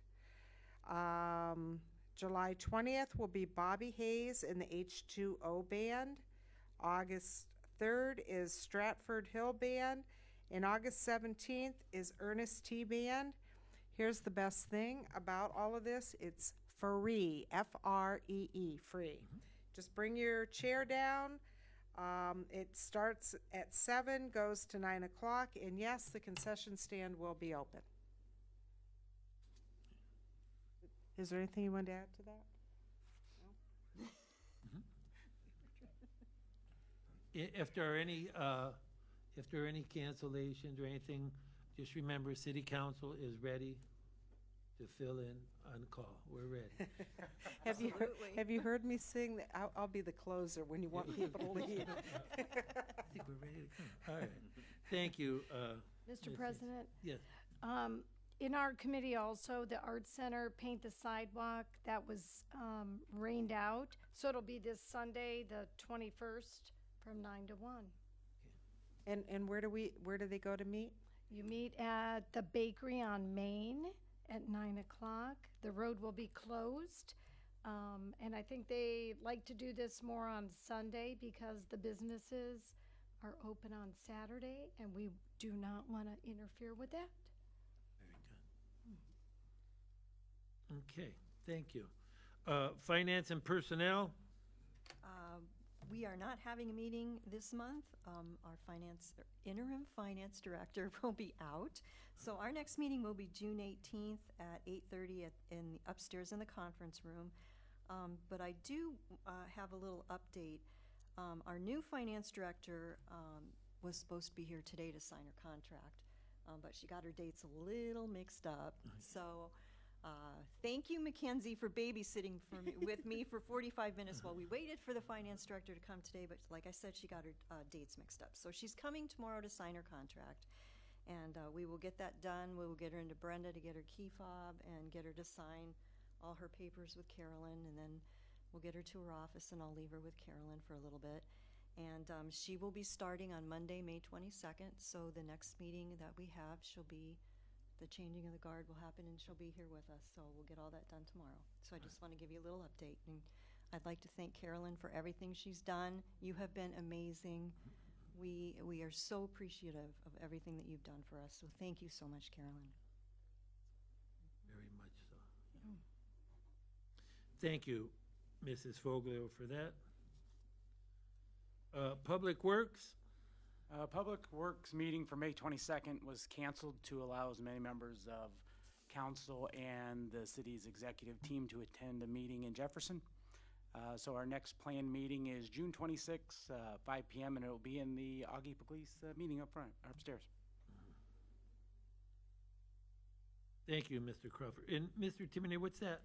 July 20th will be Bobby Hayes and the H2O Band. August 3rd is Stratford Hill Band. And August 17th is Ernest T. Band. Here's the best thing about all of this. It's free, F-R-E-E, free. Just bring your chair down. It starts at 7, goes to 9 o'clock, and yes, the concession stand will be open. Is there anything you want to add to that? No? If there are any cancellations or anything, just remember City Council is ready to fill in on call. We're ready. Absolutely. Have you heard me sing? I'll be the closer when you want people to leave. I think we're ready to come. All right. Thank you. Mr. Mrs. President? Yes. In our committee also, the Art Center Paint the Sidewalk, that was rained out. So it'll be this Sunday, the 21st, from 9 to 1. And where do they go to meet? You meet at the bakery on Main at 9 o'clock. The road will be closed. And I think they like to do this more on Sunday because the businesses are open on Saturday, and we do not want to interfere with that. Okay, thank you. Finance and personnel? We are not having a meeting this month. Our interim finance director will be out. So our next meeting will be June 18th at 8:30 upstairs in the conference room. But I do have a little update. Our new finance director was supposed to be here today to sign her contract, but she got her dates a little mixed up. So thank you, Mackenzie, for babysitting with me for 45 minutes while we waited for the finance director to come today. But like I said, she got her dates mixed up. So she's coming tomorrow to sign her contract. And we will get that done. We will get her into Brenda to get her key fob and get her to sign all her papers with Carolyn. And then we'll get her to her office, and I'll leave her with Carolyn for a little bit. And she will be starting on Monday, May 22nd. So the next meeting that we have, the changing of the guard will happen, and she'll be here with us. So we'll get all that done tomorrow. So I just want to give you a little update. And I'd like to thank Carolyn for everything she's done. You have been amazing. We are so appreciative of everything that you've done for us. So thank you so much, Carolyn. Very much so. Thank you, Mrs. Foglio, for that. Public Works? Public Works meeting for May 22nd was canceled to allow as many members of council and the city's executive team to attend a meeting in Jefferson. So our next planned meeting is June 26th, 5 p.m., and it will be in the Augie Police meeting up front, upstairs. Thank you, Mr. Crawford. And Mr. Timoney, what's that?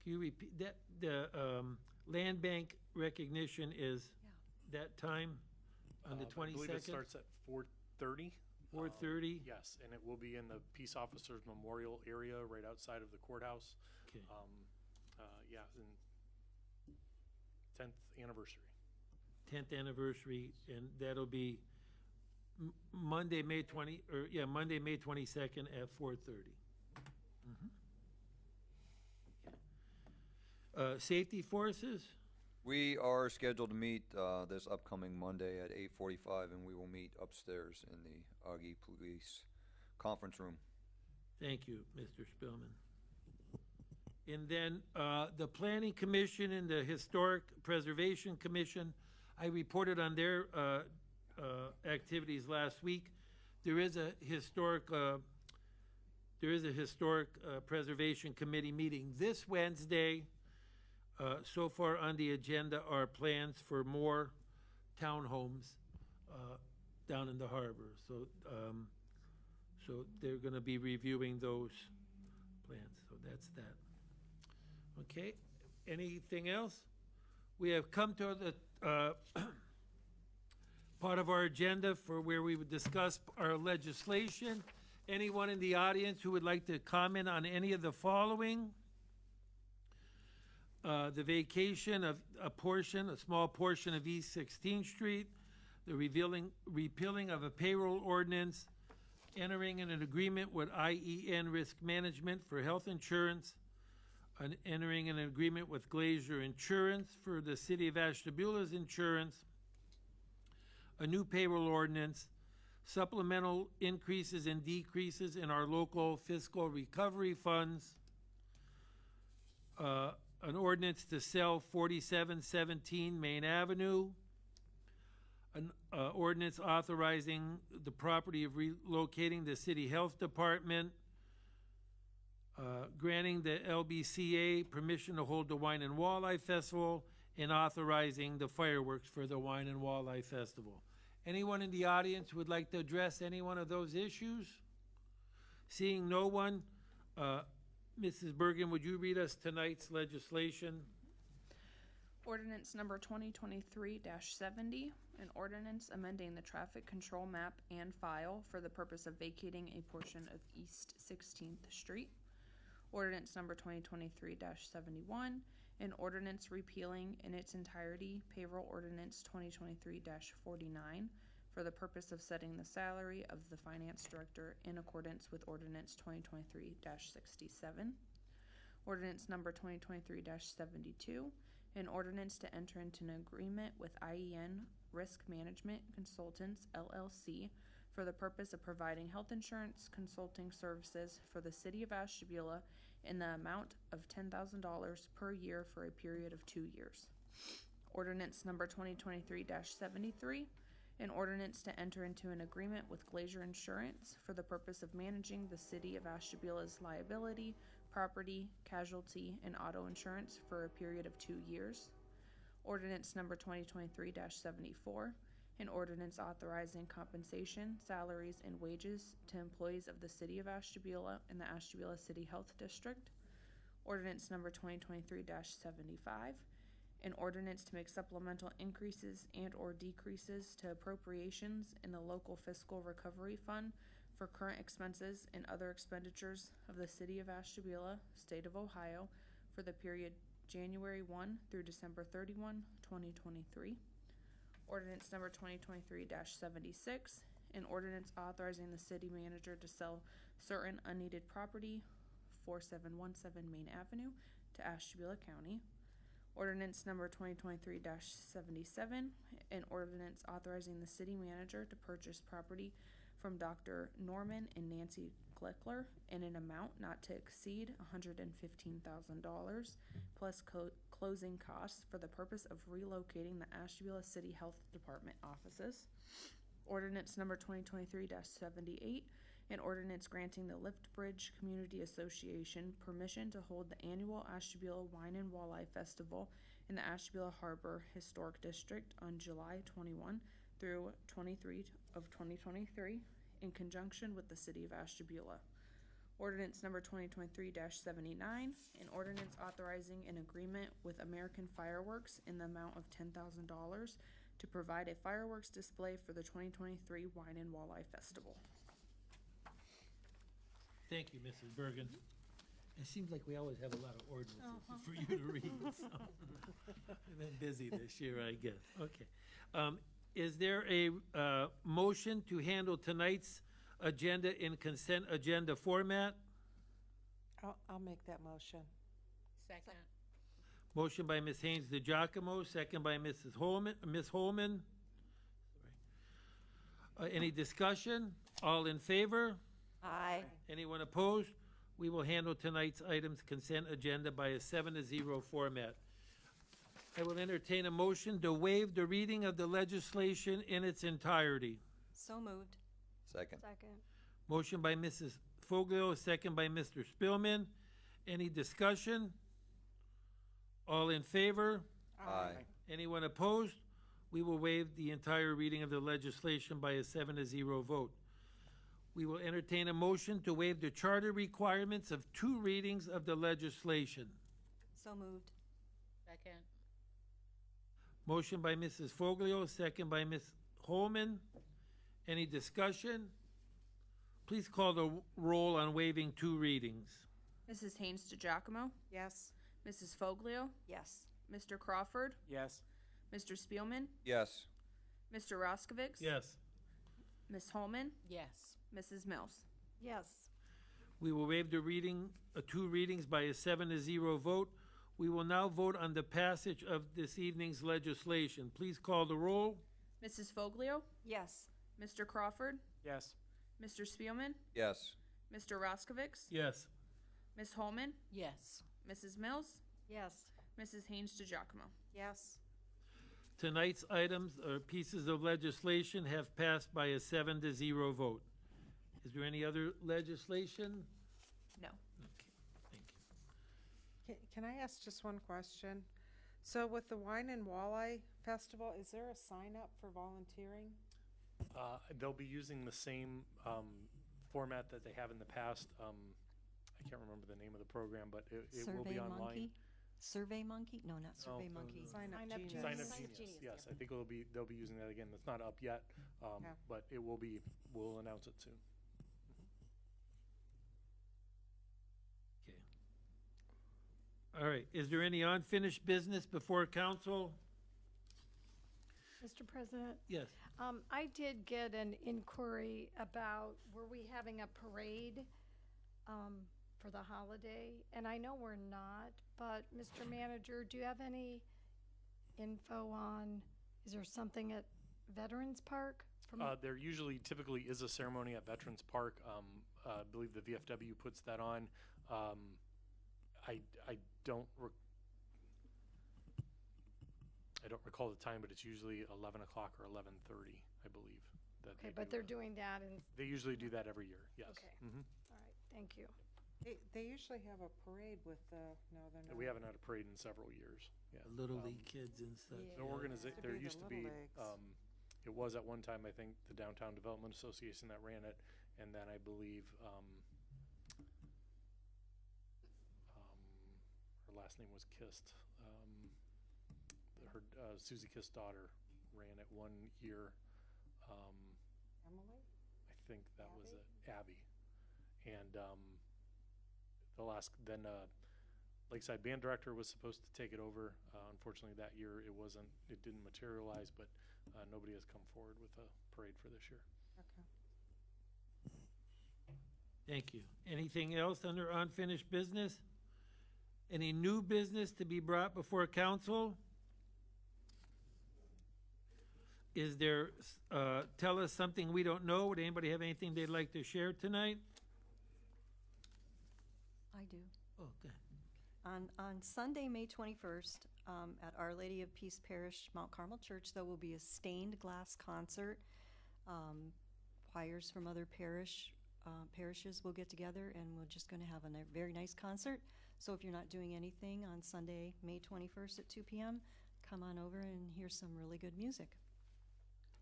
Can you repeat that? The land bank recognition is that time on the 22nd? I believe it starts at 4:30. 4:30? Yes, and it will be in the Peace Officers Memorial area right outside of the courthouse. Okay. Yeah, and 10th anniversary. 10th anniversary, and that'll be Monday, May 22nd at 4:30. Safety forces? We are scheduled to meet this upcoming Monday at 8:45, and we will meet upstairs in the Augie Police Conference Room. Thank you, Mr. Spillman. And then the Planning Commission and the Historic Preservation Commission, I reported on their activities last week. There is a historic Preservation Committee meeting this Wednesday. So far on the agenda are plans for more townhomes down in the harbor. So they're going to be reviewing those plans. So that's that. Okay. Anything else? We have come to the part of our agenda for where we would discuss our legislation. Anyone in the audience who would like to comment on any of the following? The vacation of a small portion of East 16th Street, the repealing of a payroll ordinance, entering in an agreement with IEN Risk Management for health insurance, and entering an agreement with Glacier Insurance for the City of Ashtabula's insurance, a new payroll ordinance, supplemental increases and decreases in our local fiscal recovery funds, an ordinance to sell 4717 Main Avenue, an ordinance authorizing the property of relocating the city health department, granting the LBCA permission to hold the Wine and Walleye Festival, and authorizing the fireworks for the Wine and Walleye Festival. Anyone in the audience who would like to address any one of those issues? Seeing no one, Mrs. Bergen, would you read us tonight's legislation? Ordinance number 2023-70, an ordinance amending the traffic control map and file for the purpose of vacating a portion of East 16th Street. Ordinance number 2023-71, an ordinance repealing in its entirety payroll ordinance 2023-49 for the purpose of setting the salary of the finance director in accordance with ordinance 2023-67. Ordinance number 2023-72, an ordinance to enter into an agreement with IEN Risk Management Consultants, LLC, for the purpose of providing health insurance consulting services for the city of Ashtabula in the amount of $10,000 per year for a period of 2 years. Ordinance number 2023-73, an ordinance to enter into an agreement with Glacier Insurance for the purpose of managing the city of Ashtabula's liability, property, casualty, and auto insurance for a period of 2 years. Ordinance number 2023-74, an ordinance authorizing compensation, salaries, and wages to employees of the city of Ashtabula and the Ashtabula City Health District. Ordinance number 2023-75, an ordinance to make supplemental increases and or decreases to appropriations in the local fiscal recovery fund for current expenses and other expenditures of the city of Ashtabula, state of Ohio, for the period January 1 through December 31, 2023. Ordinance number 2023-76, an ordinance authorizing the city manager to sell certain unneeded property, 4717 Main Avenue, to Ashtabula County. Ordinance number 2023-77, an ordinance authorizing the city manager to purchase property from Dr. Norman and Nancy Glickler in an amount not to exceed $115,000 plus closing costs for the purpose of relocating the Ashtabula City Health Department offices. Ordinance number 2023-78, an ordinance granting the Lift Bridge Community Association permission to hold the annual Ashtabula Wine and Walleye Festival in the Ashtabula Harbor Historic District on July 21 through 23 of 2023 in conjunction with the city of Ashtabula. Ordinance number 2023-79, an ordinance authorizing an agreement with American Fireworks in the amount of $10,000 to provide a fireworks display for the 2023 Wine and Walleye Festival. Thank you, Mrs. Bergen. It seems like we always have a lot of ordinances for you to read. So. We've been busy this year, I guess. Okay. Is there a motion to handle tonight's agenda in consent agenda format? I'll make that motion. Second. Motion by Ms. Haynes DeGiacomo, second by Ms. Holman. Any discussion? All in favor? Aye. Anyone opposed? We will handle tonight's items consent agenda by a 7-0 format. I will entertain a motion to waive the reading of the legislation in its entirety. So moved. Second. Motion by Mrs. Foglio, second by Mr. Spillman. Any discussion? All in favor? Aye. Anyone opposed? We will waive the entire reading of the legislation by a 7-0 vote. We will entertain a motion to waive the charter requirements of 2 readings of the legislation. So moved. Second. Motion by Mrs. Foglio, second by Ms. Holman. Any discussion? Please call the roll on waiving 2 readings. Mrs. Haynes DeGiacomo, Yes. Mrs. Foglio, Yes. Mr. Crawford, Yes. Mr. Spielman, Yes. Mr. Roskovich, Yes. Ms. Holman, Yes. Mrs. Mills. Yes. We will waive the reading, 2 readings by a 7-0 vote. We will now vote on the passage of this evening's legislation. Please call the roll. Mrs. Foglio, Yes. Mr. Crawford, Yes. Mr. Spielman, Yes. Mr. Roskovich, Yes. Ms. Holman, Yes. Mrs. Mills, Yes. Mrs. Haynes DeGiacomo. Yes. Tonight's items or pieces of legislation have passed by a 7-0 vote. Is there any other legislation? No. Okay, thank you. Can I ask just one question? So with the Wine and Walleye Festival, is there a sign up for volunteering? They'll be using the same format that they have in the past. I can't remember the name of the program, but it will be online. Monkey? Survey Monkey? No, not Survey Monkey. Sign Up Sign Genius. Up Genius. Yes, I think they'll be using that again. It's not up yet, Yeah. but it will be. We'll announce it soon. Okay. All right, is there any unfinished business before council? Mr. President? Yes. I did get an inquiry about, were we having a parade for the holiday? And I know we're not, but Mr. Manager, do you have any info on, is there something at Veterans Park? There typically is a ceremony at Veterans Park. I believe the VFW puts that on. I don't recall the time, but it's usually 11 o'clock or 11:30, I believe. Okay, but they're doing that in. They usually do that every year. Yes. Okay. Mm-hmm. All right. Thank you. They usually have a parade with no, they're not. We haven't had a parade in several years. Yeah. Little league kids and stuff. There used to be. It was at one time, I think, the Downtown Development Association that ran it, and then I believe her last name was Kist. Susie Kist's daughter ran it one year. Emily? I think that was it, Abby. And Lakeside Band Director was supposed to take it over. Unfortunately, that year it didn't materialize, but nobody has come forward with a parade for this year. Okay. Thank you. Anything else under unfinished business? Any new business to be brought before council? Is there, tell us something we don't know. Would anybody have anything they'd like to share tonight? I do. Oh, okay. On Sunday, May 21st, at Our Lady of Peace Parish, Mount Carmel Church, there will be a stained glass concert. Choirs from other parishes will get together, and we're just going to have a very nice concert. So if you're not doing anything on Sunday, May 21st at 2 p.m., come on over and hear some really good music.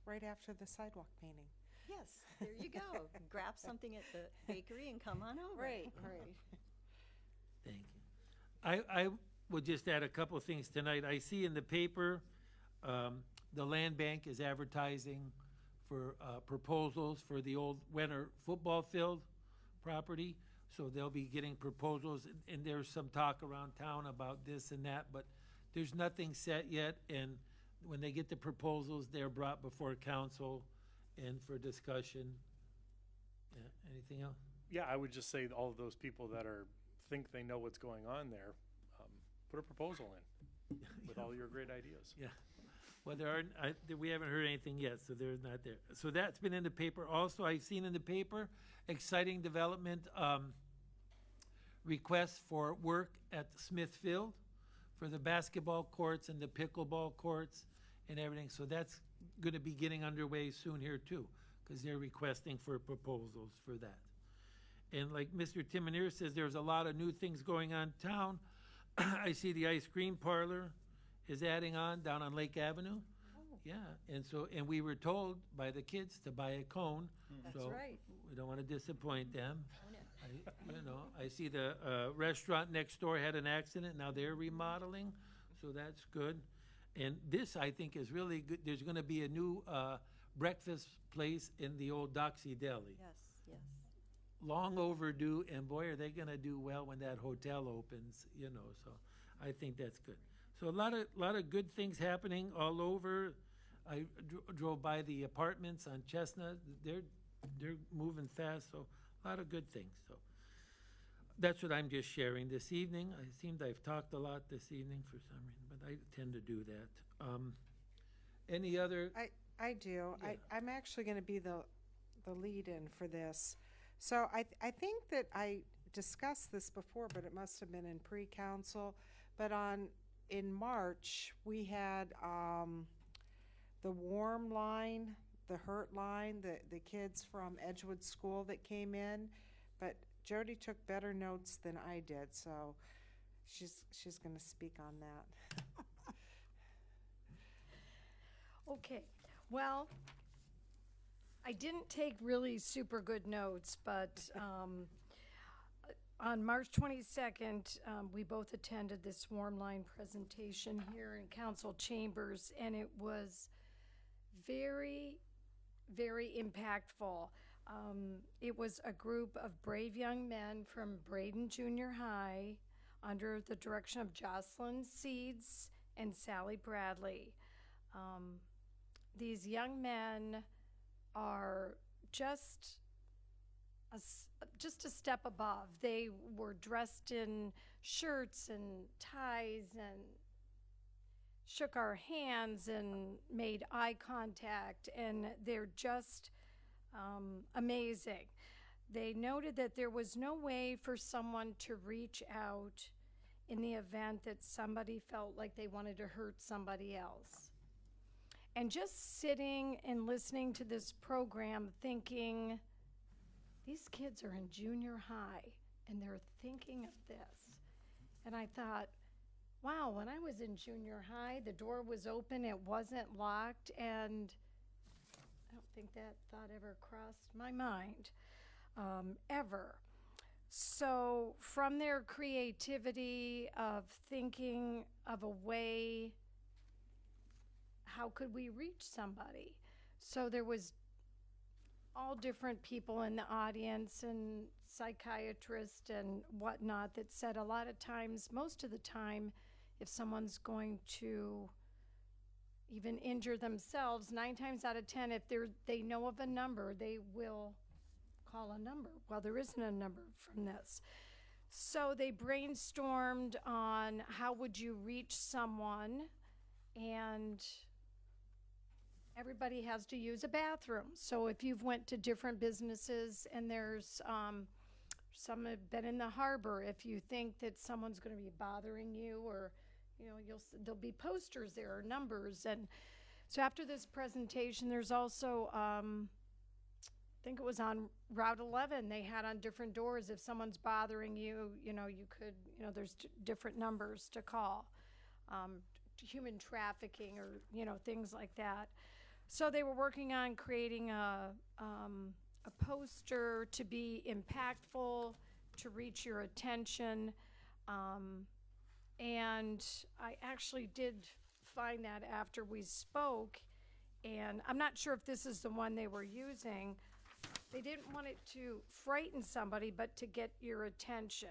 Right after the sidewalk painting. Yes, there you go. Grab something at the bakery and come on over. Right. Thank you. I would just add a couple of things tonight. I see in the paper, the land bank is advertising for proposals for the old winter football field property. So they'll be getting proposals, and there's some talk around town about this and that, but there's nothing set yet. And when they get the proposals, they're brought before council and for discussion. Yeah, anything else? Yeah, I would just say all of those people that think they know what's going on there, put a proposal in with all your great ideas. Yeah. Well, we haven't heard anything yet, so they're not there. So that's been in the paper. Also, I've seen in the paper, exciting development, requests for work at Smith Field for the basketball courts and the pickleball courts and everything. So that's going to be getting underway soon here too, because they're requesting for proposals for that. And like Mr. Timoneer says, there's a lot of new things going on in town. I see the ice cream parlor is adding on down on Lake Avenue. Oh. Yeah, and we were told by the kids to buy a cone. That's so right. We don't want to disappoint them. I see the restaurant next door had an accident. Now they're remodeling, so that's good. And this, I think, is really good. There's going to be a new breakfast place in the old Doxy Deli. Yes. Long overdue, and boy, are they going to do well when that hotel opens, so I think that's good. So a lot of good things happening all over. I drove by the apartments on Chestnut. They're moving fast, so a lot of good things. So that's what I'm just sharing this evening. It seemed I've talked a lot this evening for some reason, but I tend to do that. Any other? I do. Yeah. I'm actually going to be the lead-in for this. So I think that I discussed this before, but it must have been in pre-council. But in March, we had the warm line, the hurt line, the kids from Edgewood School that came in. But Jody took better notes than I did, so she's going to speak on that. Okay, well, I didn't take really super good notes, but on March 22nd, we both attended this warm line presentation here in council chambers, and it was very, very impactful. It was a group of brave young men from Braden Junior High under the direction of Jocelyn Seeds and Sally Bradley. These young men are just a step above. They were dressed in shirts and ties and shook our hands and made eye contact, and they're just amazing. They noted that there was no way for someone to reach out in the event that somebody felt like they wanted to hurt somebody else. And just sitting and listening to this program thinking, these kids are in junior high and they're thinking of this. And I thought, wow, when I was in junior high, the door was open, it wasn't locked, and I don't think that thought ever crossed my mind, ever. So from their creativity of thinking of a way, how could we reach somebody? So there was all different people in the audience and psychiatrists and whatnot that said a lot of times, most of the time, if someone's going to even injure themselves, 9 times out of 10, if they know of a number, they will call a number. Well, there isn't a number from this. So they brainstormed on how would you reach someone, and everybody has to use a bathroom. So if you've went to different businesses and there's some have been in the harbor, if you think that someone's going to be bothering you, or there'll be posters there or numbers. And so after this presentation, there's also I think it was on Route 11, they had on different doors, if someone's bothering you, you could, there's different numbers to call, human trafficking or, things like that. So they were working on creating a poster to be impactful, to reach your attention. And I actually did find that after we spoke, and I'm not sure if this is the one they were using. They didn't want it to frighten somebody, but to get your attention.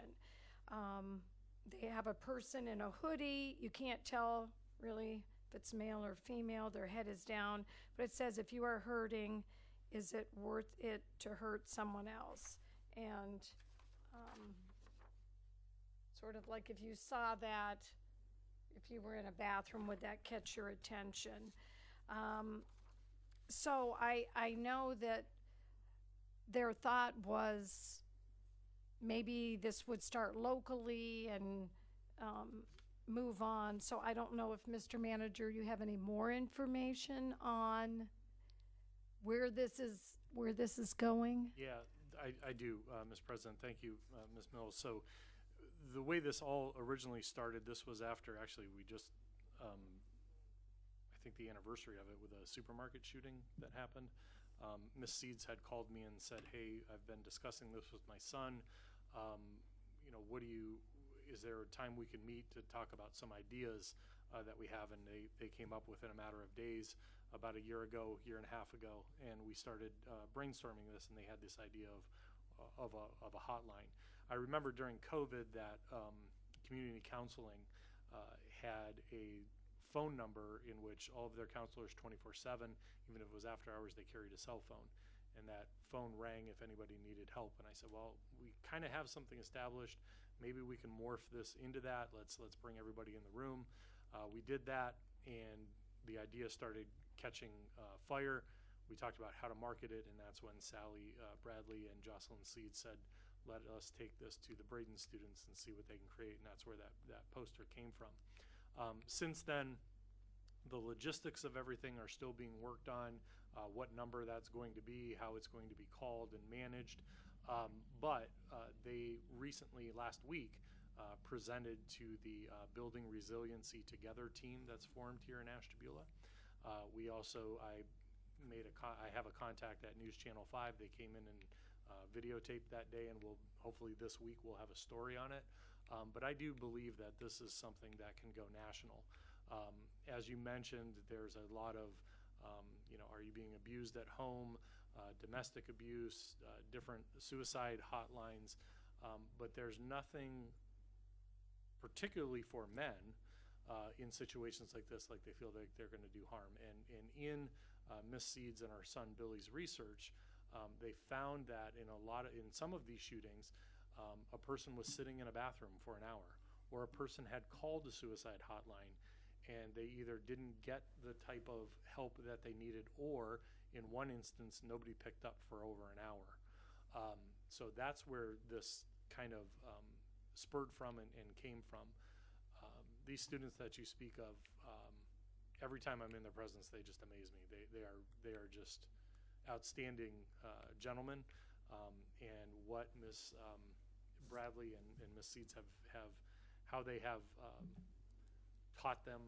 They have a person in a hoodie. You can't tell really if it's male or female. Their head is down, but it says, if you are hurting, is it worth it to hurt someone else? And sort of like if you saw that, if you were in a bathroom, would that catch your attention? So I know that their thought was maybe this would start locally and move on. So I don't know if, Mr. Manager, you have any more information on where this is going? Yeah, I do, Ms. President. Thank you, Ms. Mills. So the way this all originally started, this was after, actually, we just, I think the anniversary of it with a supermarket shooting that happened. Ms. Seeds had called me and said, hey, I've been discussing this with my son. Is there a time we can meet to talk about some ideas that we have? And they came up within a matter of days, about a year and a half ago, and we started brainstorming this, and they had this idea of a hotline. I remember during COVID that community counseling had a phone number in which all of their counselors 24/7, even if it was after hours, they carried a cell phone, and that phone rang if anybody needed help. And I said, well, we kind of have something established. Maybe we can morph this into that. Let's bring everybody in the room. We did that, and the idea started catching fire. We talked about how to market it, and that's when Sally Bradley and Jocelyn Seed said, let us take this to the Braden students and see what they can create, and that's where that poster came from. Since then, the logistics of everything are still being worked on, what number that's going to be, how it's going to be called and managed. But they recently, last week, presented to the Building Resiliency Together team that's formed here in Ashtabula. I have a contact at News Channel 5. They came in and videotaped that day, and hopefully this week we'll have a story on it. But I do believe that this is something that can go national. As you mentioned, there's a lot of, are you being abused at home, domestic abuse, different suicide hotlines, but there's nothing particularly for men in situations like this, like they feel like they're going to do harm. And in Miss Seeds and our son Billy's research, they found that in some of these shootings, a person was sitting in a bathroom for an hour, or a person had called the suicide hotline and they either didn't get the type of help that they needed, or in one instance, nobody picked up for over an hour. So that's where this kind of spurred from and came from. These students that you speak of, every time I'm in their presence, they just amaze me. They are just outstanding gentlemen, and what Miss Bradley and Miss Seeds have how they have taught them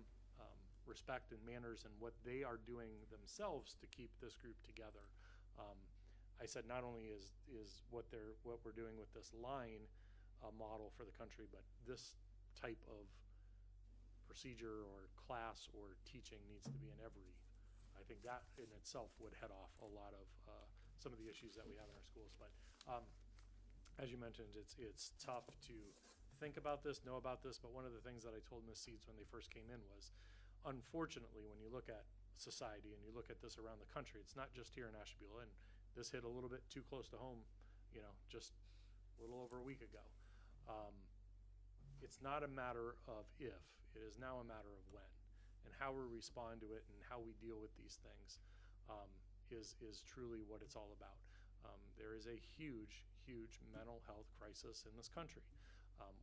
respect and manners, and what they are doing themselves to keep this group together. I said not only is what we're doing with this line a model for the country, but this type of procedure or class or teaching needs to be in every. I think that in itself would head off a lot of some of the issues that we have in our schools. But as you mentioned, it's tough to think about this, know about this, but one of the things that I told Ms. Seeds when they first came in was, unfortunately, when you look at society and you look at this around the country, it's not just here in Ashtabula, and this hit a little bit too close to home, just a little over a week ago. It's not a matter of if, it is now a matter of when, and how we respond to it and how we deal with these things is truly what it's all about. There is a huge mental health crisis in this country.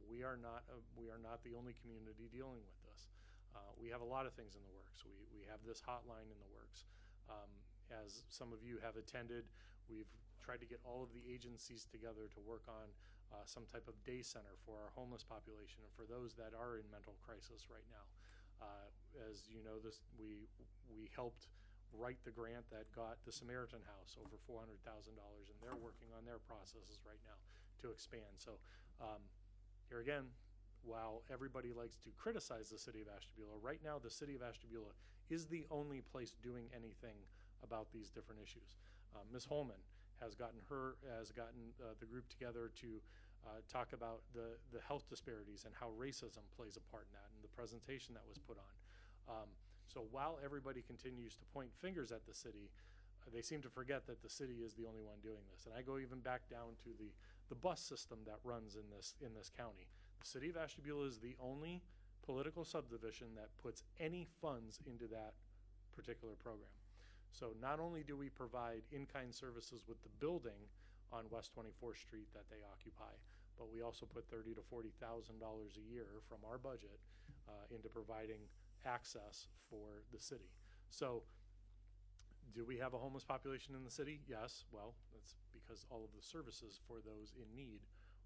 We are not the only community dealing with this. We have a lot of things in the works. We have this hotline in the works. As some of you have attended, we've tried to get all of the agencies together to work on some type of day center for our homeless population and for those that are in mental crisis right now. As you know, we helped write the grant that got the Samaritan House over $400,000, and they're working on their processes right now to expand. So here again, while everybody likes to criticize the city of Ashtabula, right now the city of Ashtabula is the only place doing anything about these different issues. Ms. Holman has gotten the group together to talk about the health disparities and how racism plays a part in that, and the presentation that was put on. So while everybody continues to point fingers at the city, they seem to forget that the city is the only one doing this. And I go even back down to the bus system that runs in this county. The city of Ashtabula is the only political subdivision that puts any funds into that particular program. So not only do we provide in-kind services with the building on West 24th Street that they occupy, but we also put $30,000 to $40,000 a year from our budget into providing access for the city. So do we have a homeless population in the city? Yes. Well, that's because all of the services for those in need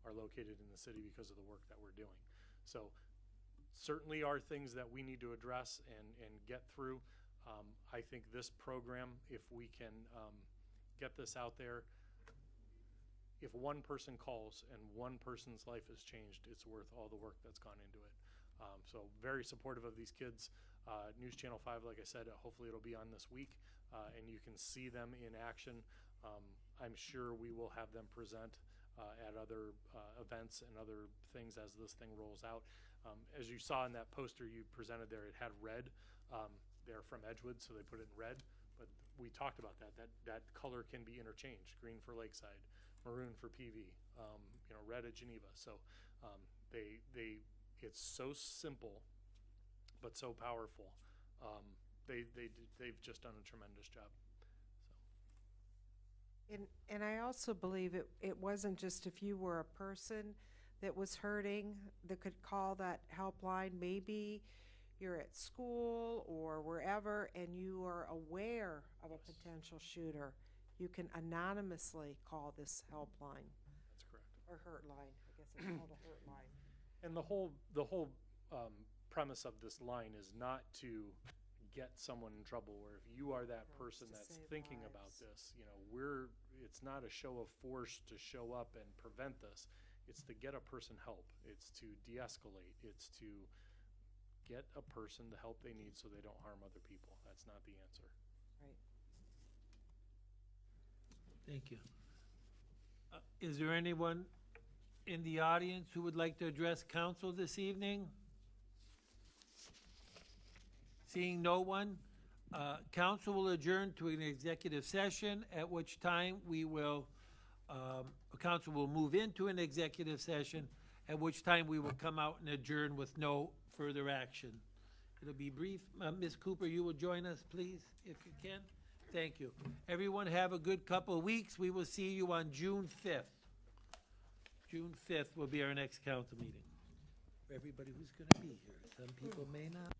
are located in the city because of the work that we're doing. So certainly are things that we need to address and get through. I think this program, if we can get this out there, if one person calls and one person's life is changed, it's worth all the work that's gone into it. So very supportive of these kids. News Channel 5, like I said, hopefully it'll be on this week, and you can see them in action. I'm sure we will have them present at other events and other things as this thing rolls out. As you saw in that poster you presented there, it had red. They're from Edgewood, so they put it in red. But we talked about that color can be interchanged: green for Lakeside, maroon for PV, red at Geneva. So it's so simple, but so powerful. They've just done a tremendous job. And I also believe it wasn't just if you were a person that was hurting that could call that helpline. Maybe you're at school or wherever and you are aware of a potential shooter. You can anonymously call this helpline. That's correct. Or hurtline. I guess it's called a hurtline. And the whole premise of this line is not to get someone in trouble, or if you are that person to that's save thinking about lives. this, it's not a show of force to show up and prevent this. It's to get a person help. It's to de-escalate. It's to get a person the help they need so they don't harm other people. That's not the answer. Right. Thank you. Is there anyone in the audience who would like to address council this evening? Seeing no one, council will adjourn to an executive session, at which time council will move into an executive session, at which time we will come out and adjourn with no further action. It'll be brief. Ms. Cooper, you will join us, please, if you can. Thank you. Everyone have a good couple of weeks. We will see you on June 5th. June 5th will be our next council meeting. For everybody who's going to be here. Some people may not.